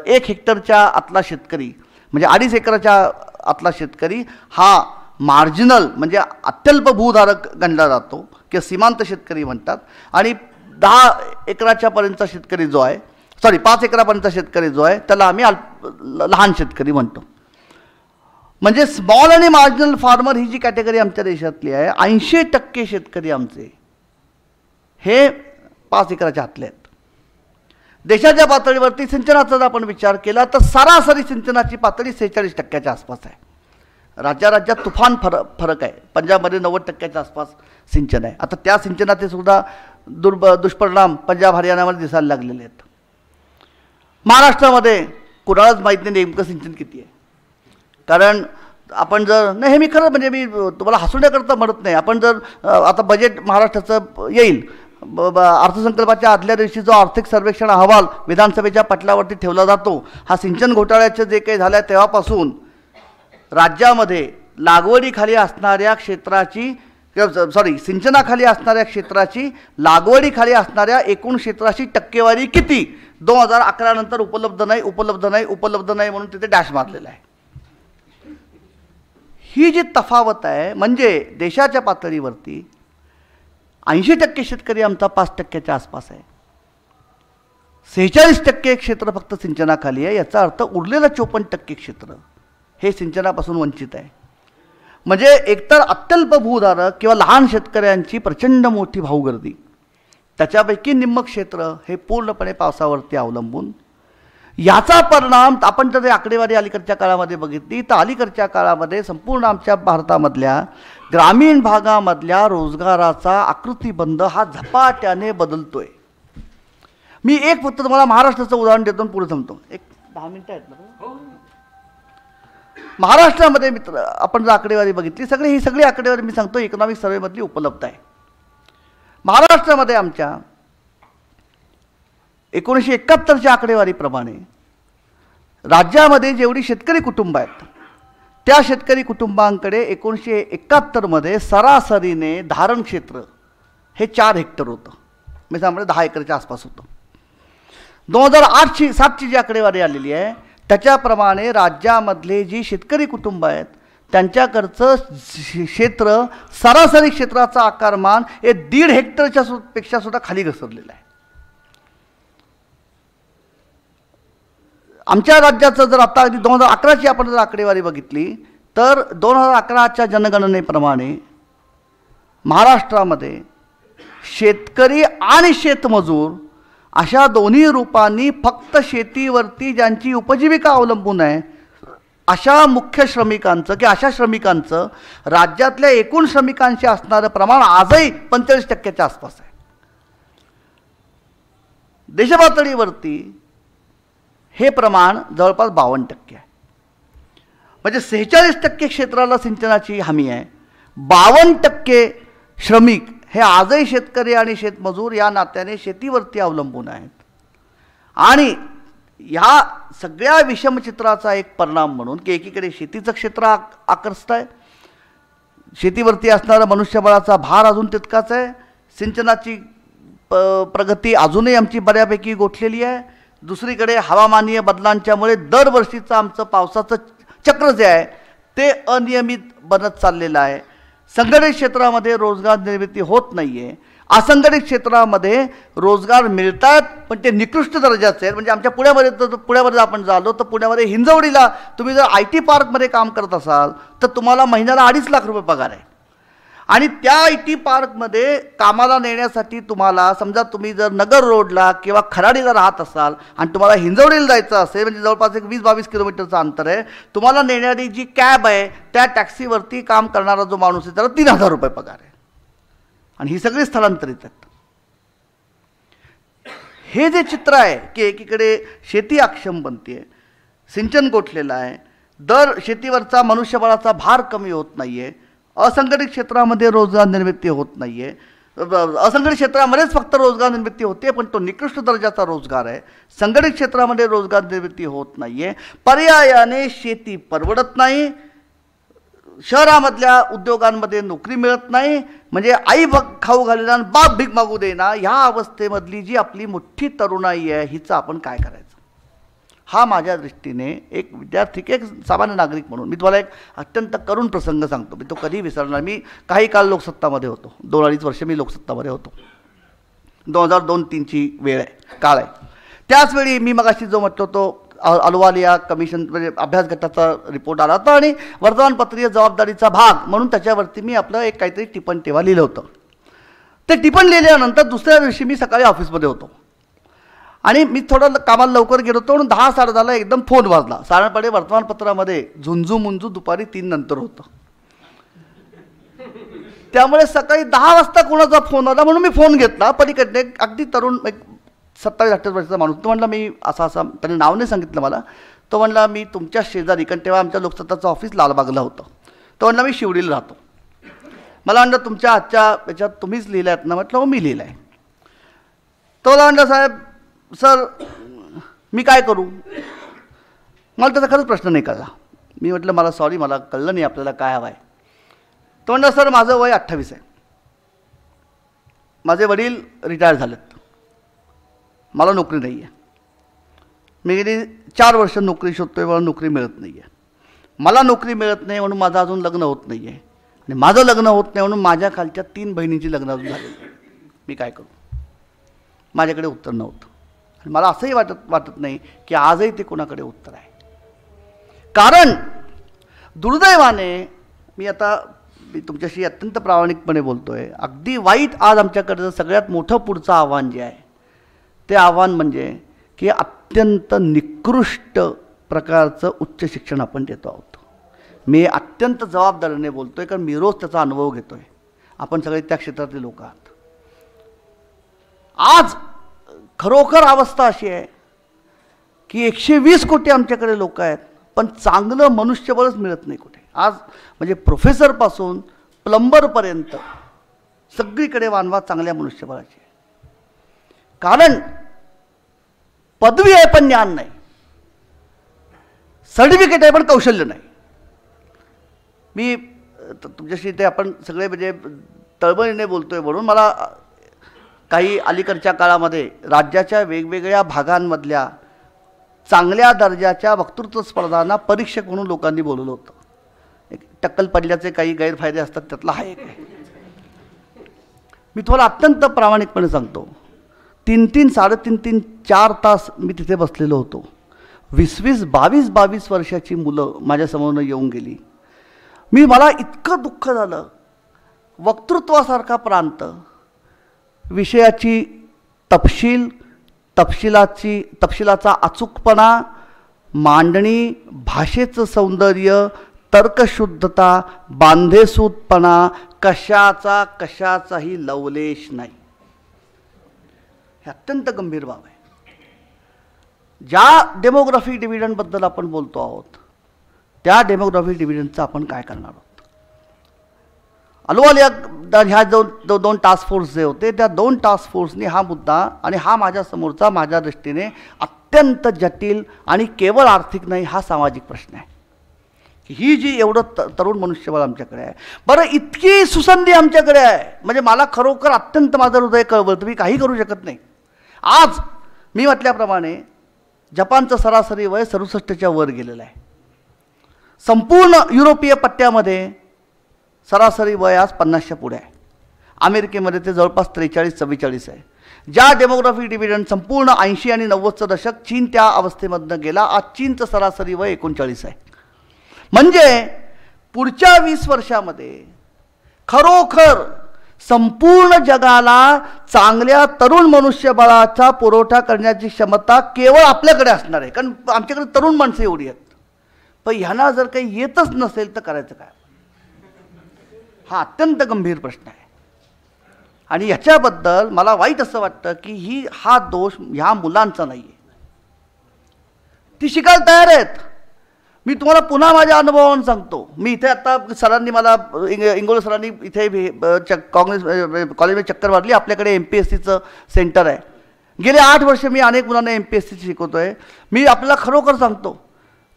1 हेक्टरच्या आतला शेतकरी म्हणजे 2.5 एकराच्या आतला शेतकरी हा मार्जिनल म्हणजे अत्यल्प भूधारक गणला जातो किंवा सीमांत शेतकरी म्हणतात. आणि 10 एकराच्या पर्यंतचा शेतकरी जो आहे 5 एकरापर्यंतचा शेतकरी जो आहे त्याला आम्ही लहान शेतकरी म्हणतो. म्हणजे स्मॉल आणि मार्जिनल फार्मर ही जी कॅटेगरी आमच्या देशातली आहे, 80% शेतकरी आमचे हे 5 एकराच्या आतले आहेत. देशाच्या पातळीवरती सिंचनाचा जर आपण विचार केला तर सरासरी सिंचनाची पातळी 46% आसपास आहे. राज्यात तुफान फरक आहे. पंजाबमध्ये 90% आसपास सिंचन आहे. आता त्या सिंचनाचे सुद्धा दुष्परिणाम पंजाब हरियाणामध्ये दिसायला लागलेले आहेत. महाराष्ट्रामध्ये कुणालाच माहीत नाही नेमकं सिंचन किती आहे. कारण आपण जर नाही, हे मी खरं म्हणजे मी तुम्हाला हसवण्याकरता म्हणत नाही. आपण जर आता बजेट महाराष्ट्राचं येईल, अर्थसंकल्पाच्या आदल्या दिवशी जो आर्थिक सर्वेक्षण अहवाल विधानसभेच्या पटलावरती ठेवला जातो, हा सिंचन घोटाळ्याचं जे काही झालं तेव्हापासून राज्यामध्ये लागवडीखाली असणाऱ्या क्षेत्राची सिंचनाखाली असणाऱ्या क्षेत्राची लागवडीखाली असणाऱ्या एकूण क्षेत्राची टक्केवारी किती 2011 नंतर उपलब्ध नाही म्हणून तिथे डॅश मारलेला आहे. ही जी तफावत आहे म्हणजे देशाच्या पातळीवरती 80% शेतकरी आमचा 5%च्या आसपास आहे. 46% क्षेत्र फक्त सिंचनाखाली आहे. याचा अर्थ उरलेलं 54% क्षेत्र हे सिंचनापासून वंचित आहे. म्हणजे एकतर अत्यल्प भूधारक किंवा लहान शेतकऱ्यांची प्रचंड मोठी भाऊगर्दी, त्याच्यापैकी निम्म क्षेत्र हे पूर्णपणे पावसावरती अवलंबून. याचा परिणाम आपण जर आकडेवारी अलीकडच्या काळामध्ये बघितली तर अलीकडच्या काळामध्ये संपूर्ण आमच्या भारतामधल्या ग्रामीण भागामधल्या रोजगाराचा आकृतिबंध हा झपाट्याने बदलतोय. मी एक फक्त तुम्हाला महाराष्ट्राचं उदाहरण देतो पुढे थांबतो. एक 10 मिनिटं आहेत ना. महाराष्ट्रामध्ये मित्र आपण जर आकडेवारी बघितली, ही सगळी आकडेवारी मी सांगतो इकॉनॉमिक सर्वेमधली उपलब्ध आहे. महाराष्ट्रामध्ये आमच्या 1971च्या आकडेवारीप्रमाणे राज्यामध्ये जेवढी शेतकरी कुटुंब आहेत त्या शेतकरी कुटुंबांकडे 1971 मध्ये सरासरीने धारण क्षेत्र हे 4 हेक्टर होतं. मी त्यामुळे 10 एकरच्या आसपास होतं. 2007ची जी आकडेवारी आलेली आहे त्याच्याप्रमाणे राज्यामधले जी शेतकरी कुटुंब आहेत त्यांच्याकडचं क्षेत्र सरासरी क्षेत्राचा आकारमान हे 1.5 हेक्टरच्या पेक्षा सुद्धा खाली घसरलेलं आहे. आमच्या राज्याचं जर आता 2011ची आपण जर आकडेवारी बघितली तर 2011च्या जनगणनेप्रमाणे महाराष्ट्रामध्ये शेतकरी आणि शेतमजूर अशा दोन्ही रूपांनी फक्त शेतीवरती ज्यांची उपजीविका अवलंबून आहे अशा मुख्य श्रमिकांचं की अशा श्रमिकांचं राज्यातल्या एकूण श्रमिकांशी असणारं प्रमाण आजही 45%च्या आसपास आहे. देशपातळीवरती हे प्रमाण जवळपास 52% आहे. म्हणजे 46% क्षेत्राला सिंचनाची हमी आहे. 52% श्रमिक हे आजही शेतकरी आणि शेतमजूर या नात्याने शेतीवरती अवलंबून आहेत. आणि ह्या सगळ्या विषमचित्राचा एक परिणाम म्हणून की एकीकडे शेतीचं क्षेत्र आकर्षत आहे, शेतीवरती असणारा मनुष्यबळाचा भार अजून तितकाच आहे, सिंचनाची प्रगती अजूनही आमची बऱ्यापैकी गोठलेली आहे. दुसरीकडे हवामानीय बदलांच्यामुळे दरवर्षीचं आमचं पावसाचं चक्र जे आहे ते अनियमित बनत चाललेलं आहे. संघटित क्षेत्रामध्ये रोजगार निर्मिती होत नाही आहे. असंघटित क्षेत्रामध्ये रोजगार मिळत आहेत पण ते निकृष्ट दर्जाचे आहेत. म्हणजे आमच्या पुण्यामध्ये आपण झालो तर पुण्यामध्ये हिंजवडीला तुम्ही जर IT पार्कमध्ये काम करत असाल तर तुम्हाला महिन्याला 2.5 लाख रुपये पगार आहे. आणि त्या IT पार्कमध्ये कामाला नेण्यासाठी तुम्हाला समजा तुम्ही जर नगर रोडला किंवा खराडीला राहत असाल आणि तुम्हाला हिंजवडीला जायचं असेल म्हणजे जवळपास एक 20-22 किलोमीटरचं अंतर आहे, तुम्हाला नेणारी जी कॅब आहे त्या टॅक्सीवरती काम करणारा जो माणूस आहे त्याला 3,000 रुपये पगार आहे. आणि ही सगळी स्थलांतरित आहेत. हे जे चित्र आहे की एकीकडे शेती अक्षम बनते, सिंचन गोठलेलं आहे, दर शेतीवरचा मनुष्यबळाचा भार कमी होत नाही आहे, असंघटित क्षेत्रामध्ये रोजगार निर्मिती होत नाही आहे. असंघटित क्षेत्रामध्येच फक्त रोजगार निर्मिती होते पण तो निकृष्ट दर्जाचा रोजगार आहे. संघटित क्षेत्रामध्ये रोजगार निर्मिती होत नाही आहे. पर्यायाने शेती परवडत नाही, शहरामधल्या उद्योगांमध्ये नोकरी मिळत नाही. म्हणजे आई खाऊ घालेना आणि बाप भीक मागू देना ह्या अवस्थेमधली जी आपली मोठी तरुणाई आहे हिचं आपण काय करायचं, हा माझ्या दृष्टीने एक विद्यार्थी एक सामान्य नागरिक म्हणून मी तुम्हाला एक अत्यंत करुण प्रसंग सांगतो. मी तो कधी विसरणार. मी काही काळ लोकसत्तामध्ये होतो, 2-2.5 वर्ष मी लोकसत्तामध्ये होतो. 2002-03ची वेळ आहे, काळ आहे. त्याचवेळी मी मगाशी जो म्हटलो तो अहलुवालिया कमिशन म्हणजे अभ्यास गटाचा रिपोर्ट आला होता आणि वर्तमानपत्रीय जबाबदारीचा भाग म्हणून त्याच्यावरती मी आपलं एक काहीतरी टिपण तेव्हा लिहिलं होतं. ते टिपण लिहिल्यानंतर दुसऱ्या दिवशी मी सकाळी ऑफिसमध्ये होतो आणि मी थोडं कामाला लवकर गेलो होतो म्हणून 10 साडे एकदम फोन वाजला. साधारणपणे वर्तमानपत्रामध्ये झुंजू मुंजू दुपारी 3 नंतर होतं. त्यामुळे सकाळी 10 वाजता कोणाचा फोन आला म्हणून मी फोन घेतला. पलीकडे अगदी तरुण एक 27-28 वर्षाचा माणूस. तो म्हणला मी असा त्याने नाव नाही सांगितलं मला. तो म्हणला मी तुमच्या शेजारी, कारण तेव्हा आमच्या लोकसत्ताचं ऑफिस लालबागला होतं. तो म्हणला मी शिवडीला राहतो. मला म्हणलं तुमच्या आजच्या याच्यात तुम्हीच लिहिलं आहेत ना. म्हटलं हो मी लिहिलं आहे. तो मला म्हणलं साहेब सर मी काय करू. मला त्याचा खरंच प्रश्न नाही कळला. मी म्हटलं मला सॉरी, मला कळलं नाही आपल्याला काय हवं आहे. तो म्हणला सर माझं वय 28 आहे. माझे वडील रिटायर झालेत. मला नोकरी नाही आहे. मी गेली 4 वर्ष नोकरी शोधतोय, मला नोकरी मिळत नाही आहे. मला नोकरी मिळत नाही म्हणून माझं अजून लग्न होत नाही आहे. आणि माझं लग्न होत नाही म्हणून माझ्या खालच्या 3 बहिणींची लग्न अजून झाली. मी काय करू. माझ्याकडे उत्तर नव्हतं. आणि मला असंही वाटत नाही की आजही ते कोणाकडे उत्तर आहे. कारण दुर्दैवाने मी तुमच्याशी अत्यंत प्रामाणिकपणे बोलतोय, अगदी वाईट आज आमच्याकडचं सगळ्यात मोठं पुढचं आव्हान जे आहे ते आव्हान म्हणजे की अत्यंत निकृष्ट प्रकारचं उच्च शिक्षण आपण देतो आहोत. मी अत्यंत जबाबदारीने बोलतोय कारण मी रोज त्याचा अनुभव घेतोय. आपण सगळे त्या क्षेत्रातले लोक आहात. आज खरोखर अवस्था अशी आहे की 120 कोटी आमच्याकडे लोक आहेत, पण चांगलं मनुष्यबळच मिळत नाही कुठे. आज म्हणजे प्रोफेसरपासून प्लंबरपर्यंत सगळीकडे वानवा चांगल्या मनुष्यबळाची आहे. कारण पदवी आहे पण ज्ञान नाही, सर्टिफिकेट आहे पण कौशल्य नाही. मी तुमच्याशी ते आपण सगळे म्हणजे तळमळीने बोलतोय म्हणून मला काही अलीकडच्या काळामध्ये राज्याच्या वेगवेगळ्या भागांमधल्या चांगल्या दर्जाच्या वक्तृत्व स्पर्धांना परीक्षक म्हणून लोकांनी बोलवलं होतं. एक टक्कल पडल्याचे काही गैरफायदे असतात, त्यातला हा एक आहे. मी तुम्हाला अत्यंत प्रामाणिकपणे सांगतो, 3-3, 3.5, 4 तास मी तिथे बसलेलो होतो. 20-20, 22-22 वर्षाची मुलं माझ्यासमोरनं येऊन गेली. मला इतकं दुःख झालं. वक्तृत्वासारखा प्रांत, विषयाची तपशिलाचा अचूकपणा, मांडणी, भाषेचं सौंदर्य, तर्कशुद्धता, बांधेसूदपणा, कशाचाही लवलेश नाही. हे अत्यंत गंभीर बाब आहे. ज्या डेमोग्राफिक डिव्हिडंडबद्दल आपण बोलतो आहोत त्या डेमोग्राफिक डिव्हिडंडचं आपण काय करणार आहोत. अहवाल ह्या 2 टास्क फोर्स जे होते त्या 2 टास्क फोर्सनी हा मुद्दा आणि हा माझ्यासमोरचा माझ्या दृष्टीने अत्यंत जटिल आणि केवळ आर्थिक नाही हा सामाजिक प्रश्न आहे. ही जी एवढं तरुण मनुष्यबळ आमच्याकडे आहे, बरं इतकी सुसंधी आमच्याकडे आहे म्हणजे मला खरोखर अत्यंत माझं हृदय कळवळतं. तुम्ही काही करू शकत नाही. आज मी म्हटल्याप्रमाणे जपानचं सरासरी वय 67च्या वर गेलेलं आहे. संपूर्ण युरोपीय पट्ट्यामध्ये सरासरी वय आज 50च्या पुढे आहे. अमेरिकेमध्ये ते जवळपास 43-44 आहे. ज्या डेमोग्राफिक डिव्हिडंड संपूर्ण 80 आणि 90चं दशक चीन त्या अवस्थेमधनं गेला, आज चीनचं सरासरी वय 39 आहे. म्हणजे पुढच्या 20 वर्षामध्ये खरोखर संपूर्ण जगाला चांगल्या तरुण मनुष्यबळाचा पुरवठा करण्याची क्षमता केवळ आपल्याकडे असणार आहे. कारण आमच्याकडे तरुण माणसं एवढी आहेत. पण ह्यांना जर काही येतच नसेल तर करायचं काय. हा अत्यंत गंभीर प्रश्न आहे. आणि ह्याच्याबद्दल मला वाईट असं वाटतं की हा दोष ह्या मुलांचा नाही आहे. ती शिकायला तयार आहेत. मी तुम्हाला पुन्हा माझ्या अनुभवावरून सांगतो. मी इथे आता सरांनी मला इंगोले सरांनी इथे काँग्रेस कॉलेजमध्ये चक्कर मारली. आपल्याकडे MPSCचं सेंटर आहे. गेले 8 वर्ष मी अनेक मुलांना MPSC शिकवतो आहे. मी आपल्याला खरोखर सांगतो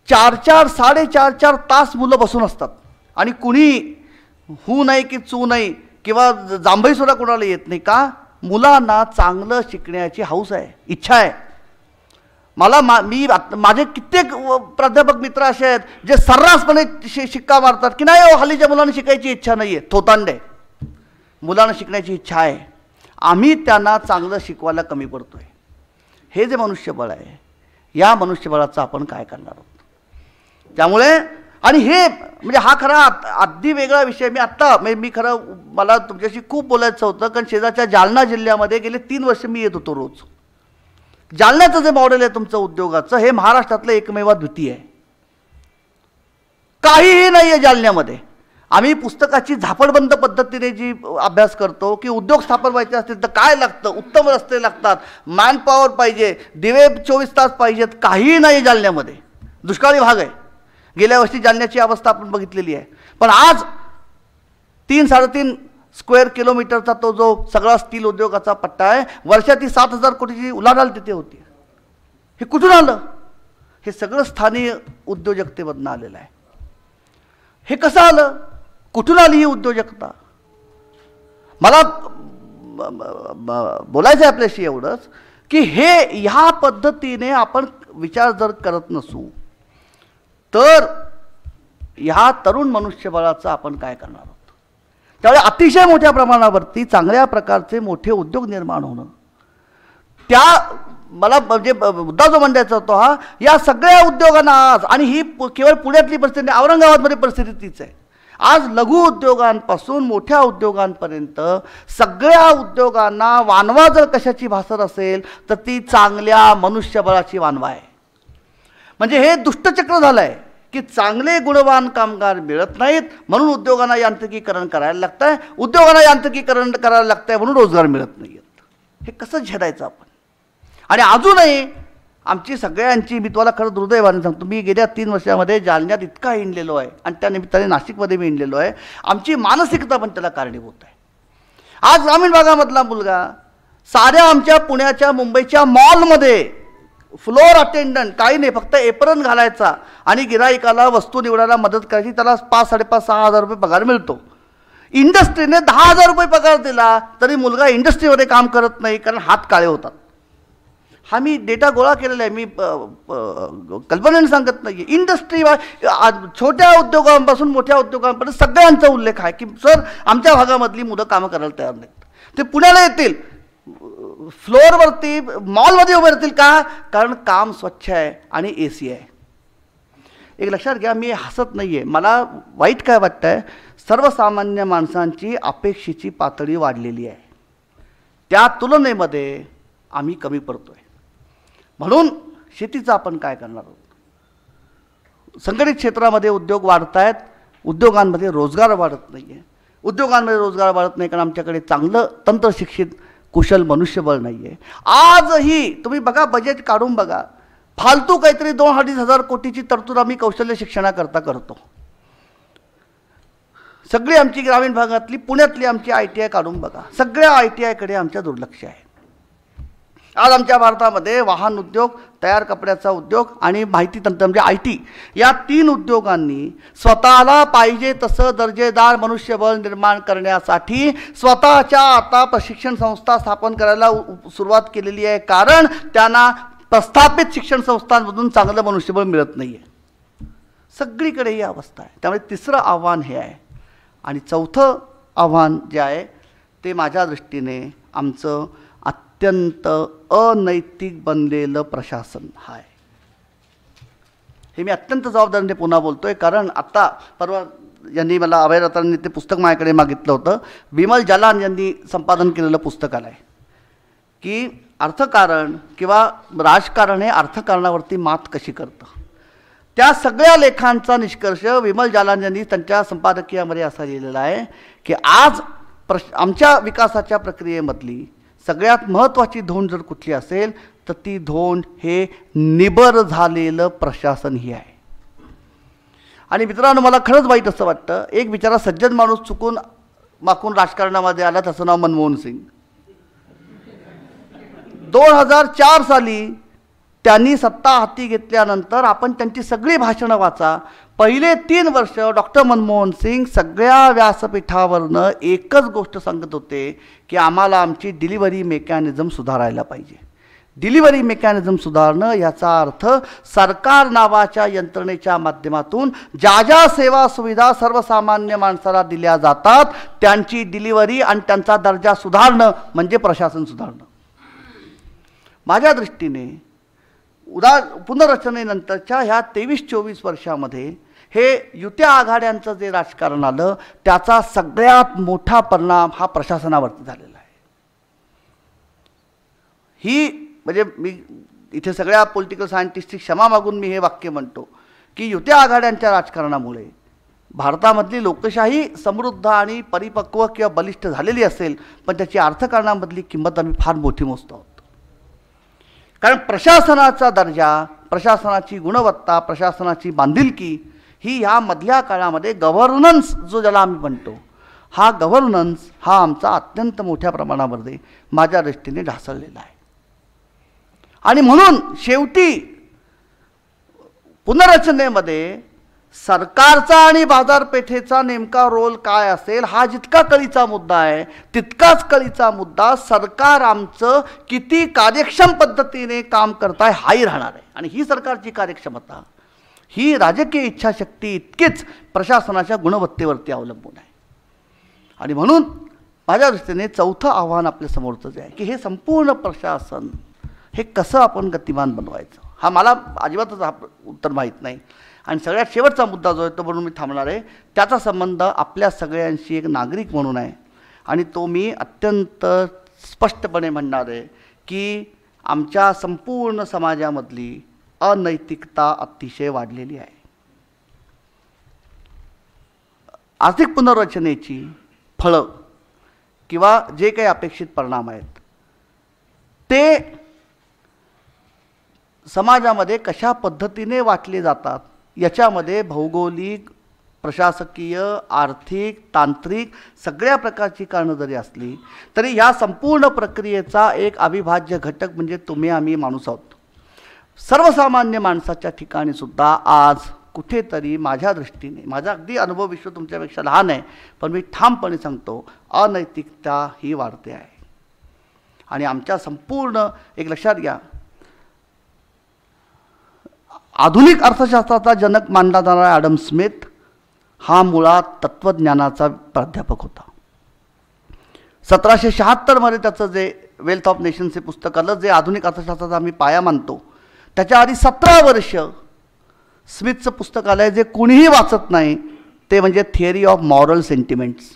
4-4, 4.5 तास मुलं बसून असतात आणि कुणी हू नाही की चू नाही किंवा जांभईसुद्धा कोणाला येत नाही. का? मुलांना चांगलं शिकण्याची हौस आहे, इच्छा आहे. माझे कित्येक प्राध्यापक मित्र असे आहेत जे सर्रासपणे शिक्का मारतात की नाही हल्लीच्या मुलांना शिकायची इच्छा नाही आहे. थोतांडे. मुलांना शिकण्याची इच्छा आहे. आम्ही त्यांना चांगलं शिकवायला कमी पडतो आहे. हे जे मनुष्यबळ आहे या मनुष्यबळाचं आपण काय करणार आहोत. त्यामुळे आणि हे म्हणजे हा खरा अगदी वेगळा विषय. मी खरं मला तुमच्याशी खूप बोलायचं होतं कारण शेजारच्या जालना जिल्ह्यामध्ये गेले 3 वर्ष मी येत होतो रोज. जालन्याचं जे मॉडेल आहे तुमचं उद्योगाचं, हे महाराष्ट्रातलं एकमेव द्वितीय आहे. काहीही नाही आहे जालन्यामध्ये. आम्ही पुस्तकाची झापडबंद पद्धतीने जी अभ्यास करतो की उद्योग स्थापन व्हायचे असतील तर काय लागतं, उत्तम रस्ते लागतात, मॅनपॉवर पाहिजे, दिवे 24 तास पाहिजेत, काहीही नाही जालन्यामध्ये. दुष्काळी भाग आहे. गेल्या वर्षी जालन्याची अवस्था आपण बघितलेली आहे. पण आज 3-3.5 स्क्वेअर किलोमीटरचा तो जो सगळा स्टील उद्योगाचा पट्टा आहे, वर्षाची 7,000 कोटीची उलाढाल तिथे होती. हे कुठून आलं? हे सगळं स्थानिक उद्योजकतेमधून आलेलं आहे. हे कसं आलं? कुठून आली ही उद्योजकता? मला बोलायचं आहे आपल्याशी एवढंच की ह्या पद्धतीने आपण विचार जर करत नसू तर ह्या तरुण मनुष्यबळाचं आपण काय करणार आहोत? त्यामुळे अतिशय मोठ्या प्रमाणावरती चांगल्या प्रकारचे मोठे उद्योग निर्माण होणं, त्या मला म्हणजे मुद्दा जो मांडायचा होता हा, या सगळ्या उद्योगांना आज, आणि ही केवळ पुण्यातली परिस्थिती नाही, औरंगाबादमध्ये परिस्थिती तीच आहे. आज लघु उद्योगांपासून मोठ्या उद्योगांपर्यंत सगळ्या उद्योगांना वानवा जर कशाची भासर असेल तर ती चांगल्या मनुष्यबळाची वानवा आहे. म्हणजे हे दुष्टचक्र झालं आहे की चांगले गुणवान कामगार मिळत नाहीत म्हणून उद्योगांना यांत्रिकीकरण करायला लागतं आहे, उद्योगांना यांत्रिकीकरण करायला लागतं आहे म्हणून रोजगार मिळत नाही आहेत. हे कसं झेडायचं आपण? आणि अजूनही आमची सगळ्यांची, मी तुम्हाला खरं दुर्दैवाने सांगतो, मी गेल्या 3 वर्षामध्ये जालन्यात इतका हिंडलेलो आहे आणि त्या निमित्ताने नाशिकमध्ये मी हिंडलेलो आहे. आमची मानसिकता पण त्याला कारणीभूत आहे. आज ग्रामीण भागामधला मुलगा साऱ्या आमच्या पुण्याच्या मुंबईच्या मॉलमध्ये फ्लोअर अटेंडंट, काही नाही, फक्त एप्रन घालायचा आणि गिराईकाला वस्तू निवडायला मदत करायची, त्याला 5,500-6,000 रुपये पगार मिळतो. इंडस्ट्रीने 10,000 रुपये पगार दिला तरी मुलगा इंडस्ट्रीमध्ये काम करत नाही, कारण हात काळे होतात. हा मी डेटा गोळा केलेला आहे, मी कल्पनेने सांगत नाही. इंडस्ट्री छोट्या उद्योगांपासून मोठ्या उद्योगांपर्यंत सगळ्यांचा उल्लेख आहे की सर आमच्या भागामधली मुलं कामं करायला तयार नाहीत. ते पुण्याला येतील, फ्लोअरवरती मॉलमध्ये उभे राहतील. का? कारण काम स्वच्छ आहे आणि AC आहे. एक लक्षात घ्या, मी हसत नाही आहे. मला वाईट काय वाटतं आहे, सर्वसामान्य माणसांची अपेक्षेची पातळी वाढलेली आहे. त्या तुलनेमध्ये आम्ही कमी पडतो आहे. म्हणून शेतीचं आपण काय करणार आहोत? संघटित क्षेत्रामध्ये उद्योग वाढत आहेत, उद्योगांमध्ये रोजगार वाढत नाही आहे. उद्योगांमध्ये रोजगार वाढत नाही कारण आमच्याकडे चांगलं तंत्रशिक्षित कुशल मनुष्यबळ नाही आहे. आजही तुम्ही बघा, बजेट काढून बघा, फालतू काहीतरी 2-2.5 कोटीची तरतूद आम्ही कौशल्य शिक्षणाकरता करतो. सगळी आमची ग्रामीण भागातली, पुण्यातली आमची ITI काढून बघा, सगळ्या ITIकडे आमच्या दुर्लक्ष आहे. आज आमच्या भारतामध्ये वाहन उद्योग, तयार कपड्याचा उद्योग आणि माहिती तंत्र म्हणजे IT, या 3 उद्योगांनी स्वतःला पाहिजे तसं दर्जेदार मनुष्यबळ निर्माण करण्यासाठी स्वतःच्या आता प्रशिक्षण संस्था स्थापन करायला सुरुवात केलेली आहे. कारण त्यांना प्रस्थापित शिक्षण संस्थांमधून चांगलं मनुष्यबळ मिळत नाही आहे. सगळीकडे ही अवस्था आहे. त्यामुळे तिसरं आव्हान हे आहे. आणि चौथं आव्हान जे आहे ते माझ्या दृष्टीने आमचं अत्यंत अनैतिक बनलेलं प्रशासन हा आहे. हे मी अत्यंत जबाबदारीने पुन्हा बोलतो आहे, कारण आत्ता परवा यांनी मला अभयरत्नांनी ते पुस्तक माझ्याकडे मागितलं होतं. विमल जालान यांनी संपादन केलेलं पुस्तक आलं आहे की अर्थकारण किंवा राजकारण हे अर्थकारणावरती मात कशी करतं. त्या सगळ्या लेखांचा निष्कर्ष विमल जालान यांनी त्यांच्या संपादकीयामध्ये असा लिहिलेला आहे की आज आमच्या विकासाच्या प्रक्रियेमधली सगळ्यात महत्त्वाची धोंड जर कुठली असेल तर ती धोंड हे निबर झालेलं प्रशासन ही आहे. आणि मित्रांनो, मला खरंच वाईट असं वाटतं, एक बिचारा सज्जन माणूस चुकून माकून राजकारणामध्ये आला, त्याचं नाव मनमोहन सिंग. 2004 साली त्यांनी सत्ता हाती घेतल्यानंतर आपण त्यांची सगळी भाषणं वाचा. पहिले 3 वर्ष डॉक्टर मनमोहन सिंग सगळ्या व्यासपीठावरनं एकच गोष्ट सांगत होते की आम्हाला आमची डिलिव्हरी मेकॅनिझम सुधारायला पाहिजे. डिलिव्हरी मेकॅनिझम सुधारणं याचा अर्थ सरकार नावाच्या यंत्रणेच्या माध्यमातून ज्या ज्या सेवा सुविधा सर्वसामान्य माणसाला दिल्या जातात त्यांची डिलिव्हरी आणि त्यांचा दर्जा सुधारणं म्हणजे प्रशासन सुधारणं. माझ्या दृष्टीने पुनर्रचनेनंतरच्या ह्या 23-24 वर्षामध्ये हे युत्या आघाड्यांचं जे राजकारण आलं त्याचा सगळ्यात मोठा परिणाम हा प्रशासनावरती झालेला आहे. ही म्हणजे मी इथे सगळ्या पॉलिटिकल सायंटिस्टची क्षमा मागून मी हे वाक्य म्हणतो की युत्या आघाड्यांच्या राजकारणामुळे भारतामधली लोकशाही समृद्ध आणि परिपक्व किंवा बलिष्ठ झालेली असेल, पण त्याची अर्थकारणामधली किंमत आम्ही फार मोठी मोजतो आहोत. कारण प्रशासनाचा दर्जा, प्रशासनाची गुणवत्ता, प्रशासनाची बांधिलकी ही ह्या मधल्या काळामध्ये गव्हर्नन्स जो ज्याला आम्ही म्हणतो, हा गव्हर्नन्स हा आमचा अत्यंत मोठ्या प्रमाणामध्ये माझ्या दृष्टीने ढासळलेला आहे. आणि म्हणून शेवटी पुनर्रचनेमध्ये सरकारचा आणि बाजारपेठेचा नेमका रोल काय असेल हा जितका कळीचा मुद्दा आहे, तितकाच कळीचा मुद्दा सरकार आमचं किती कार्यक्षम पद्धतीने काम करताय हाही राहणार आहे. आणि ही सरकारची कार्यक्षमता ही राजकीय इच्छाशक्ती इतकीच प्रशासनाच्या गुणवत्तेवरती अवलंबून आहे. आणि म्हणून माझ्या दृष्टीने चौथं आव्हान आपल्यासमोरचं जे आहे की हे संपूर्ण प्रशासन हे कसं आपण गतिमान बनवायचं, हा मला अजिबातच हा उत्तर माहीत नाही. आणि सगळ्यात शेवटचा मुद्दा जो आहे तो म्हणून मी थांबणार आहे, त्याचा संबंध आपल्या सगळ्यांशी एक नागरिक म्हणून आहे. आणि तो मी अत्यंत स्पष्टपणे म्हणणार आहे की आमच्या संपूर्ण समाजामधली अनैतिकता अतिशय वाढलेली आहे. आर्थिक पुनर्रचनेची फळं किंवा जे काही अपेक्षित परिणाम आहेत ते समाजामध्ये कशा पद्धतीने वाटले जातात याच्यामध्ये भौगोलिक, प्रशासकीय, आर्थिक, तांत्रिक सगळ्या प्रकारची कारणं जरी असली तरी या संपूर्ण प्रक्रियेचा एक अविभाज्य घटक म्हणजे तुम्ही आम्ही माणूस आहोत. सर्वसामान्य माणसाच्या ठिकाणी सुद्धा आज कुठेतरी माझ्या दृष्टीने, माझा अगदी अनुभव विश्व तुमच्यापेक्षा लहान आहे, पण मी ठामपणे सांगतो अनैतिकता ही वाढते आहे. आणि आमच्या संपूर्ण एक लक्षात घ्या, आधुनिक अर्थशास्त्राचा जनक मानला जाणारा ॲडम स्मिथ हा मुळात तत्त्वज्ञानाचा प्राध्यापक होता. 1776 मध्ये त्याचं जे वेल्थ ऑफ नेशन्स हे पुस्तक आलं, जे आधुनिक अर्थशास्त्राचा आम्ही पाया मानतो, त्याच्या आधी 17 वर्ष स्मिथचं पुस्तक आलं आहे जे कुणीही वाचत नाही, ते म्हणजे थिअरी ऑफ मॉरल सेंटिमेंट्स.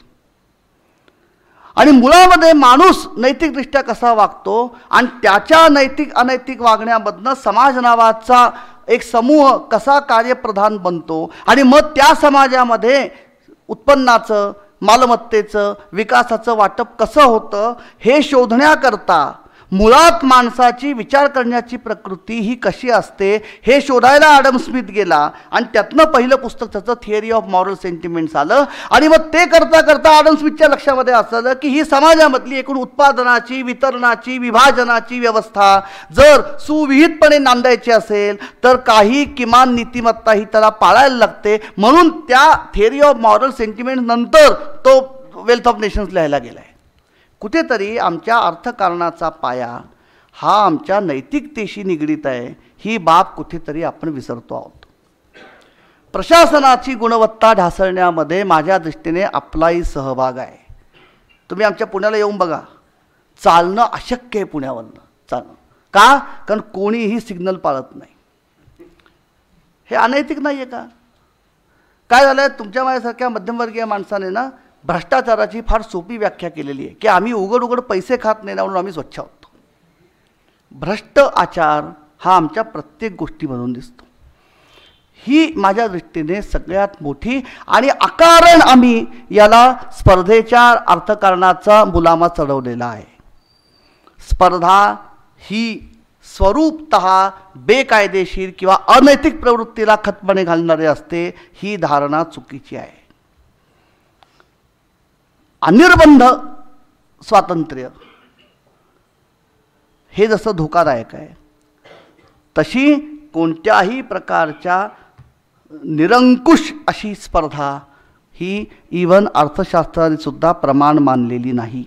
आणि मुळामध्ये माणूस नैतिकदृष्ट्या कसा वागतो आणि त्याच्या नैतिक अनैतिक वागण्यामधनं समाज नावाचा एक समूह कसा कार्यप्रधान बनतो आणि मग त्या समाजामध्ये उत्पन्नाचं, मालमत्तेचं, विकासाचं वाटप कसं होतं हे शोधण्याकरता मुळात माणसाची विचार करण्याची प्रकृती ही कशी असते हे शोधायला ॲडम स्मिथ गेला. आणि त्यातनं पहिलं पुस्तक त्याचं थिअरी ऑफ मॉरल सेंटिमेंट्स आलं. आणि मग ते करता करता ॲडम स्मिथच्या लक्षामध्ये असलं की ही समाजामधली एकूण उत्पादनाची, वितरणाची, विभाजनाची व्यवस्था जर सुविहितपणे नांदायची असेल तर काही किमान नीतिमत्ता ही त्याला पाळायला लागते. म्हणून त्या थिअरी ऑफ मॉरल सेंटिमेंट नंतर तो वेल्थ ऑफ नेशन्स लिहायला गेला आहे. कुठेतरी आमच्या अर्थकारणाचा पाया हा आमच्या नैतिकतेशी निगडीत आहे, ही बाब कुठेतरी आपण विसरतो आहोत. प्रशासनाची गुणवत्ता ढासळण्यामध्ये माझ्या दृष्टीने आपलाही सहभाग आहे. तुम्ही आमच्या पुण्याला येऊन बघा, चालणं अशक्य आहे पुण्यावरनं चालणं. का? कारण कोणीही सिग्नल पाळत नाही. हे अनैतिक नाही आहे का? काय झालं आहे, तुमच्या माझ्यासारख्या मध्यमवर्गीय माणसाने ना भ्रष्टाचाराची फार सोपी व्याख्या केलेली आहे की आम्ही उघड उघड पैसे खात नाही ना म्हणून आम्ही स्वच्छ आहोत. भ्रष्ट आचार हा आमच्या प्रत्येक गोष्टीमधून दिसतो. ही माझ्या दृष्टीने सगळ्यात मोठी आणि अकारण आम्ही याला स्पर्धेच्या अर्थकारणाचा मुलामा चढवलेला आहे. स्पर्धा ही स्वरूपतः बेकायदेशीर किंवा अनैतिक प्रवृत्तीला खतपणे घालणारे असते, ही धारणा चुकीची आहे. अनिर्बंध स्वातंत्र्य हे जसं धोकादायक आहे, तशी कोणत्याही प्रकारच्या निरंकुश अशी स्पर्धा ही इव्हन अर्थशास्त्राने सुद्धा प्रमाण मानलेली नाही.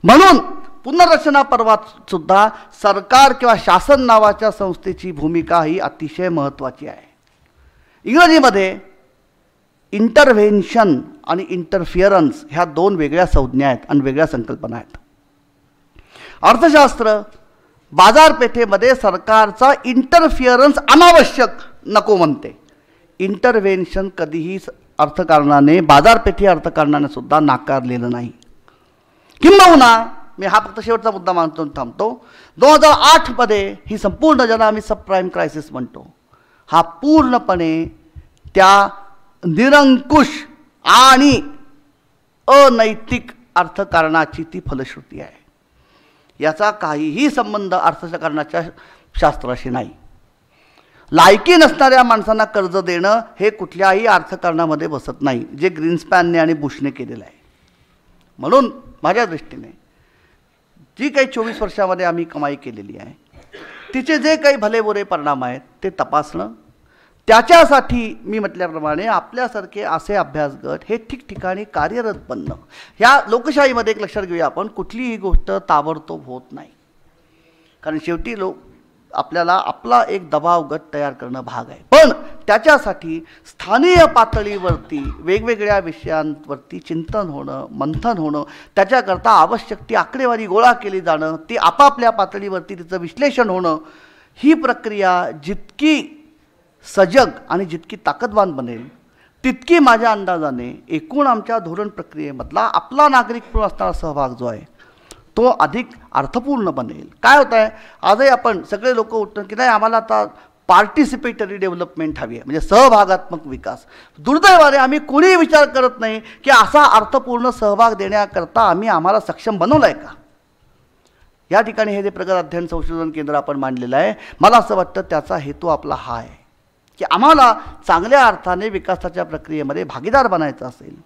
म्हणून पुनर्रचना पर्वात सुद्धा सरकार किंवा शासन नावाच्या संस्थेची भूमिका ही अतिशय महत्त्वाची आहे. इंग्रजीमध्ये इंटरव्हेन्शन आणि इंटरफिअरन्स ह्या दोन वेगळ्या संज्ञा आहेत आणि वेगळ्या संकल्पना आहेत. अर्थशास्त्र बाजारपेठेमध्ये सरकारचा इंटरफिअरन्स अनावश्यक नको म्हणते. इंटरव्हेन्शन कधीही अर्थकारणाने, बाजारपेठी अर्थकारणाने सुद्धा नाकारलेलं नाही. किंबहुना मी हा फक्त शेवटचा मुद्दा मानतो थांबतो. 2008मध्ये ही संपूर्ण ज्याला आम्ही सबप्राईम क्रायसिस म्हणतो, हा पूर्णपणे त्या निरंकुश आणि अनैतिक अर्थकारणाची ती फलश्रुती आहे. याचा काहीही संबंध अर्थकारणाच्या शास्त्राशी नाही. लायकी नसणाऱ्या माणसांना कर्ज देणं हे कुठल्याही अर्थकारणामध्ये बसत नाही, जे ग्रीन्सपॅनने आणि बुशने केलेलं आहे. म्हणून माझ्या दृष्टीने जी काही 24 वर्षामध्ये आम्ही कमाई केलेली आहे, तिचे जे काही भलेबुरे परिणाम आहेत ते तपासणं, त्याच्यासाठी मी म्हटल्याप्रमाणे आपल्यासारखे असे अभ्यास गट हे ठिकठिकाणी कार्यरत बनणं. ह्या लोकशाहीमध्ये एक लक्षात घेऊया आपण, कुठलीही गोष्ट ताबडतोब होत नाही. कारण शेवटी आपल्याला आपला एक दबाव गट तयार करणं भाग आहे. पण त्याच्यासाठी स्थानीय पातळीवरती वेगवेगळ्या विषयांवरती चिंतन होणं, मंथन होणं, त्याच्याकरता आवश्यक ती आकडेवारी गोळा केली जाणं, ती आपापल्या पातळीवरती तिचं विश्लेषण होणं, ही प्रक्रिया जितकी सजग आणि जितकी ताकदवान बनेल तितकी माझ्या अंदाजाने एकूण आमच्या धोरण प्रक्रियेमधला आपला नागरिक म्हणून असणारा सहभाग जो आहे तो अधिक अर्थपूर्ण बनेल. काय होतं आहे, आजही आपण सगळे लोक उठतात की नाही आम्हाला आता पार्टिसिपेटरी डेव्हलपमेंट हवी आहे, म्हणजे सहभागात्मक विकास. दुर्दैवाने आम्ही कोणीही विचार करत नाही की असा अर्थपूर्ण सहभाग देण्याकरता आम्हाला सक्षम बनवलं आहे का. या ठिकाणी हे जे प्रगत अध्ययन संशोधन केंद्र आपण मांडलेलं आहे, मला असं वाटतं त्याचा हेतू आपला हा आहे की आम्हाला चांगल्या अर्थाने विकासाच्या प्रक्रियेमध्ये भागीदार बनायचं असेल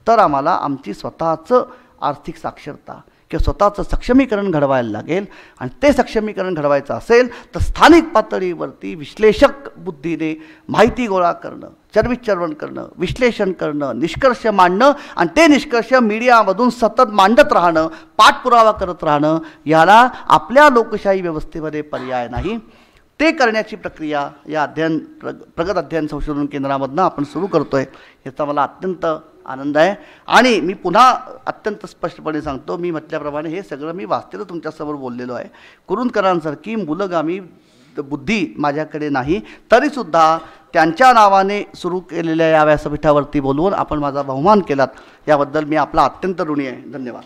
तर आम्हाला आमची स्वतःचं आर्थिक साक्षरता किंवा स्वतःचं सक्षमीकरण घडवायला लागेल. आणि ते सक्षमीकरण घडवायचं असेल तर स्थानिक पातळीवरती विश्लेषक बुद्धीने माहिती गोळा करणं, चर्विचर्वण करणं, विश्लेषण करणं, निष्कर्ष मांडणं आणि ते निष्कर्ष मीडियामधून सतत मांडत राहणं, पाठपुरावा करत राहणं, याला आपल्या लोकशाही व्यवस्थेमध्ये पर्याय नाही. ते करण्याची प्रक्रिया या प्रगत अध्ययन संशोधन केंद्रामधनं आपण सुरू करतो आहे, याचा मला अत्यंत आनंद आहे. आणि मी पुन्हा अत्यंत स्पष्टपणे सांगतो, मी म्हटल्याप्रमाणे हे सगळं मी वास्तविक तुमच्यासमोर बोललेलो आहे. कुरूंदकरांसारखी मूलगामी बुद्धी माझ्याकडे नाही, तरीसुद्धा त्यांच्या नावाने सुरू केलेल्या या व्यासपीठावरती बोलवून आपण माझा बहुमान केलात, याबद्दल मी आपला अत्यंत ऋणी आहे. धन्यवाद.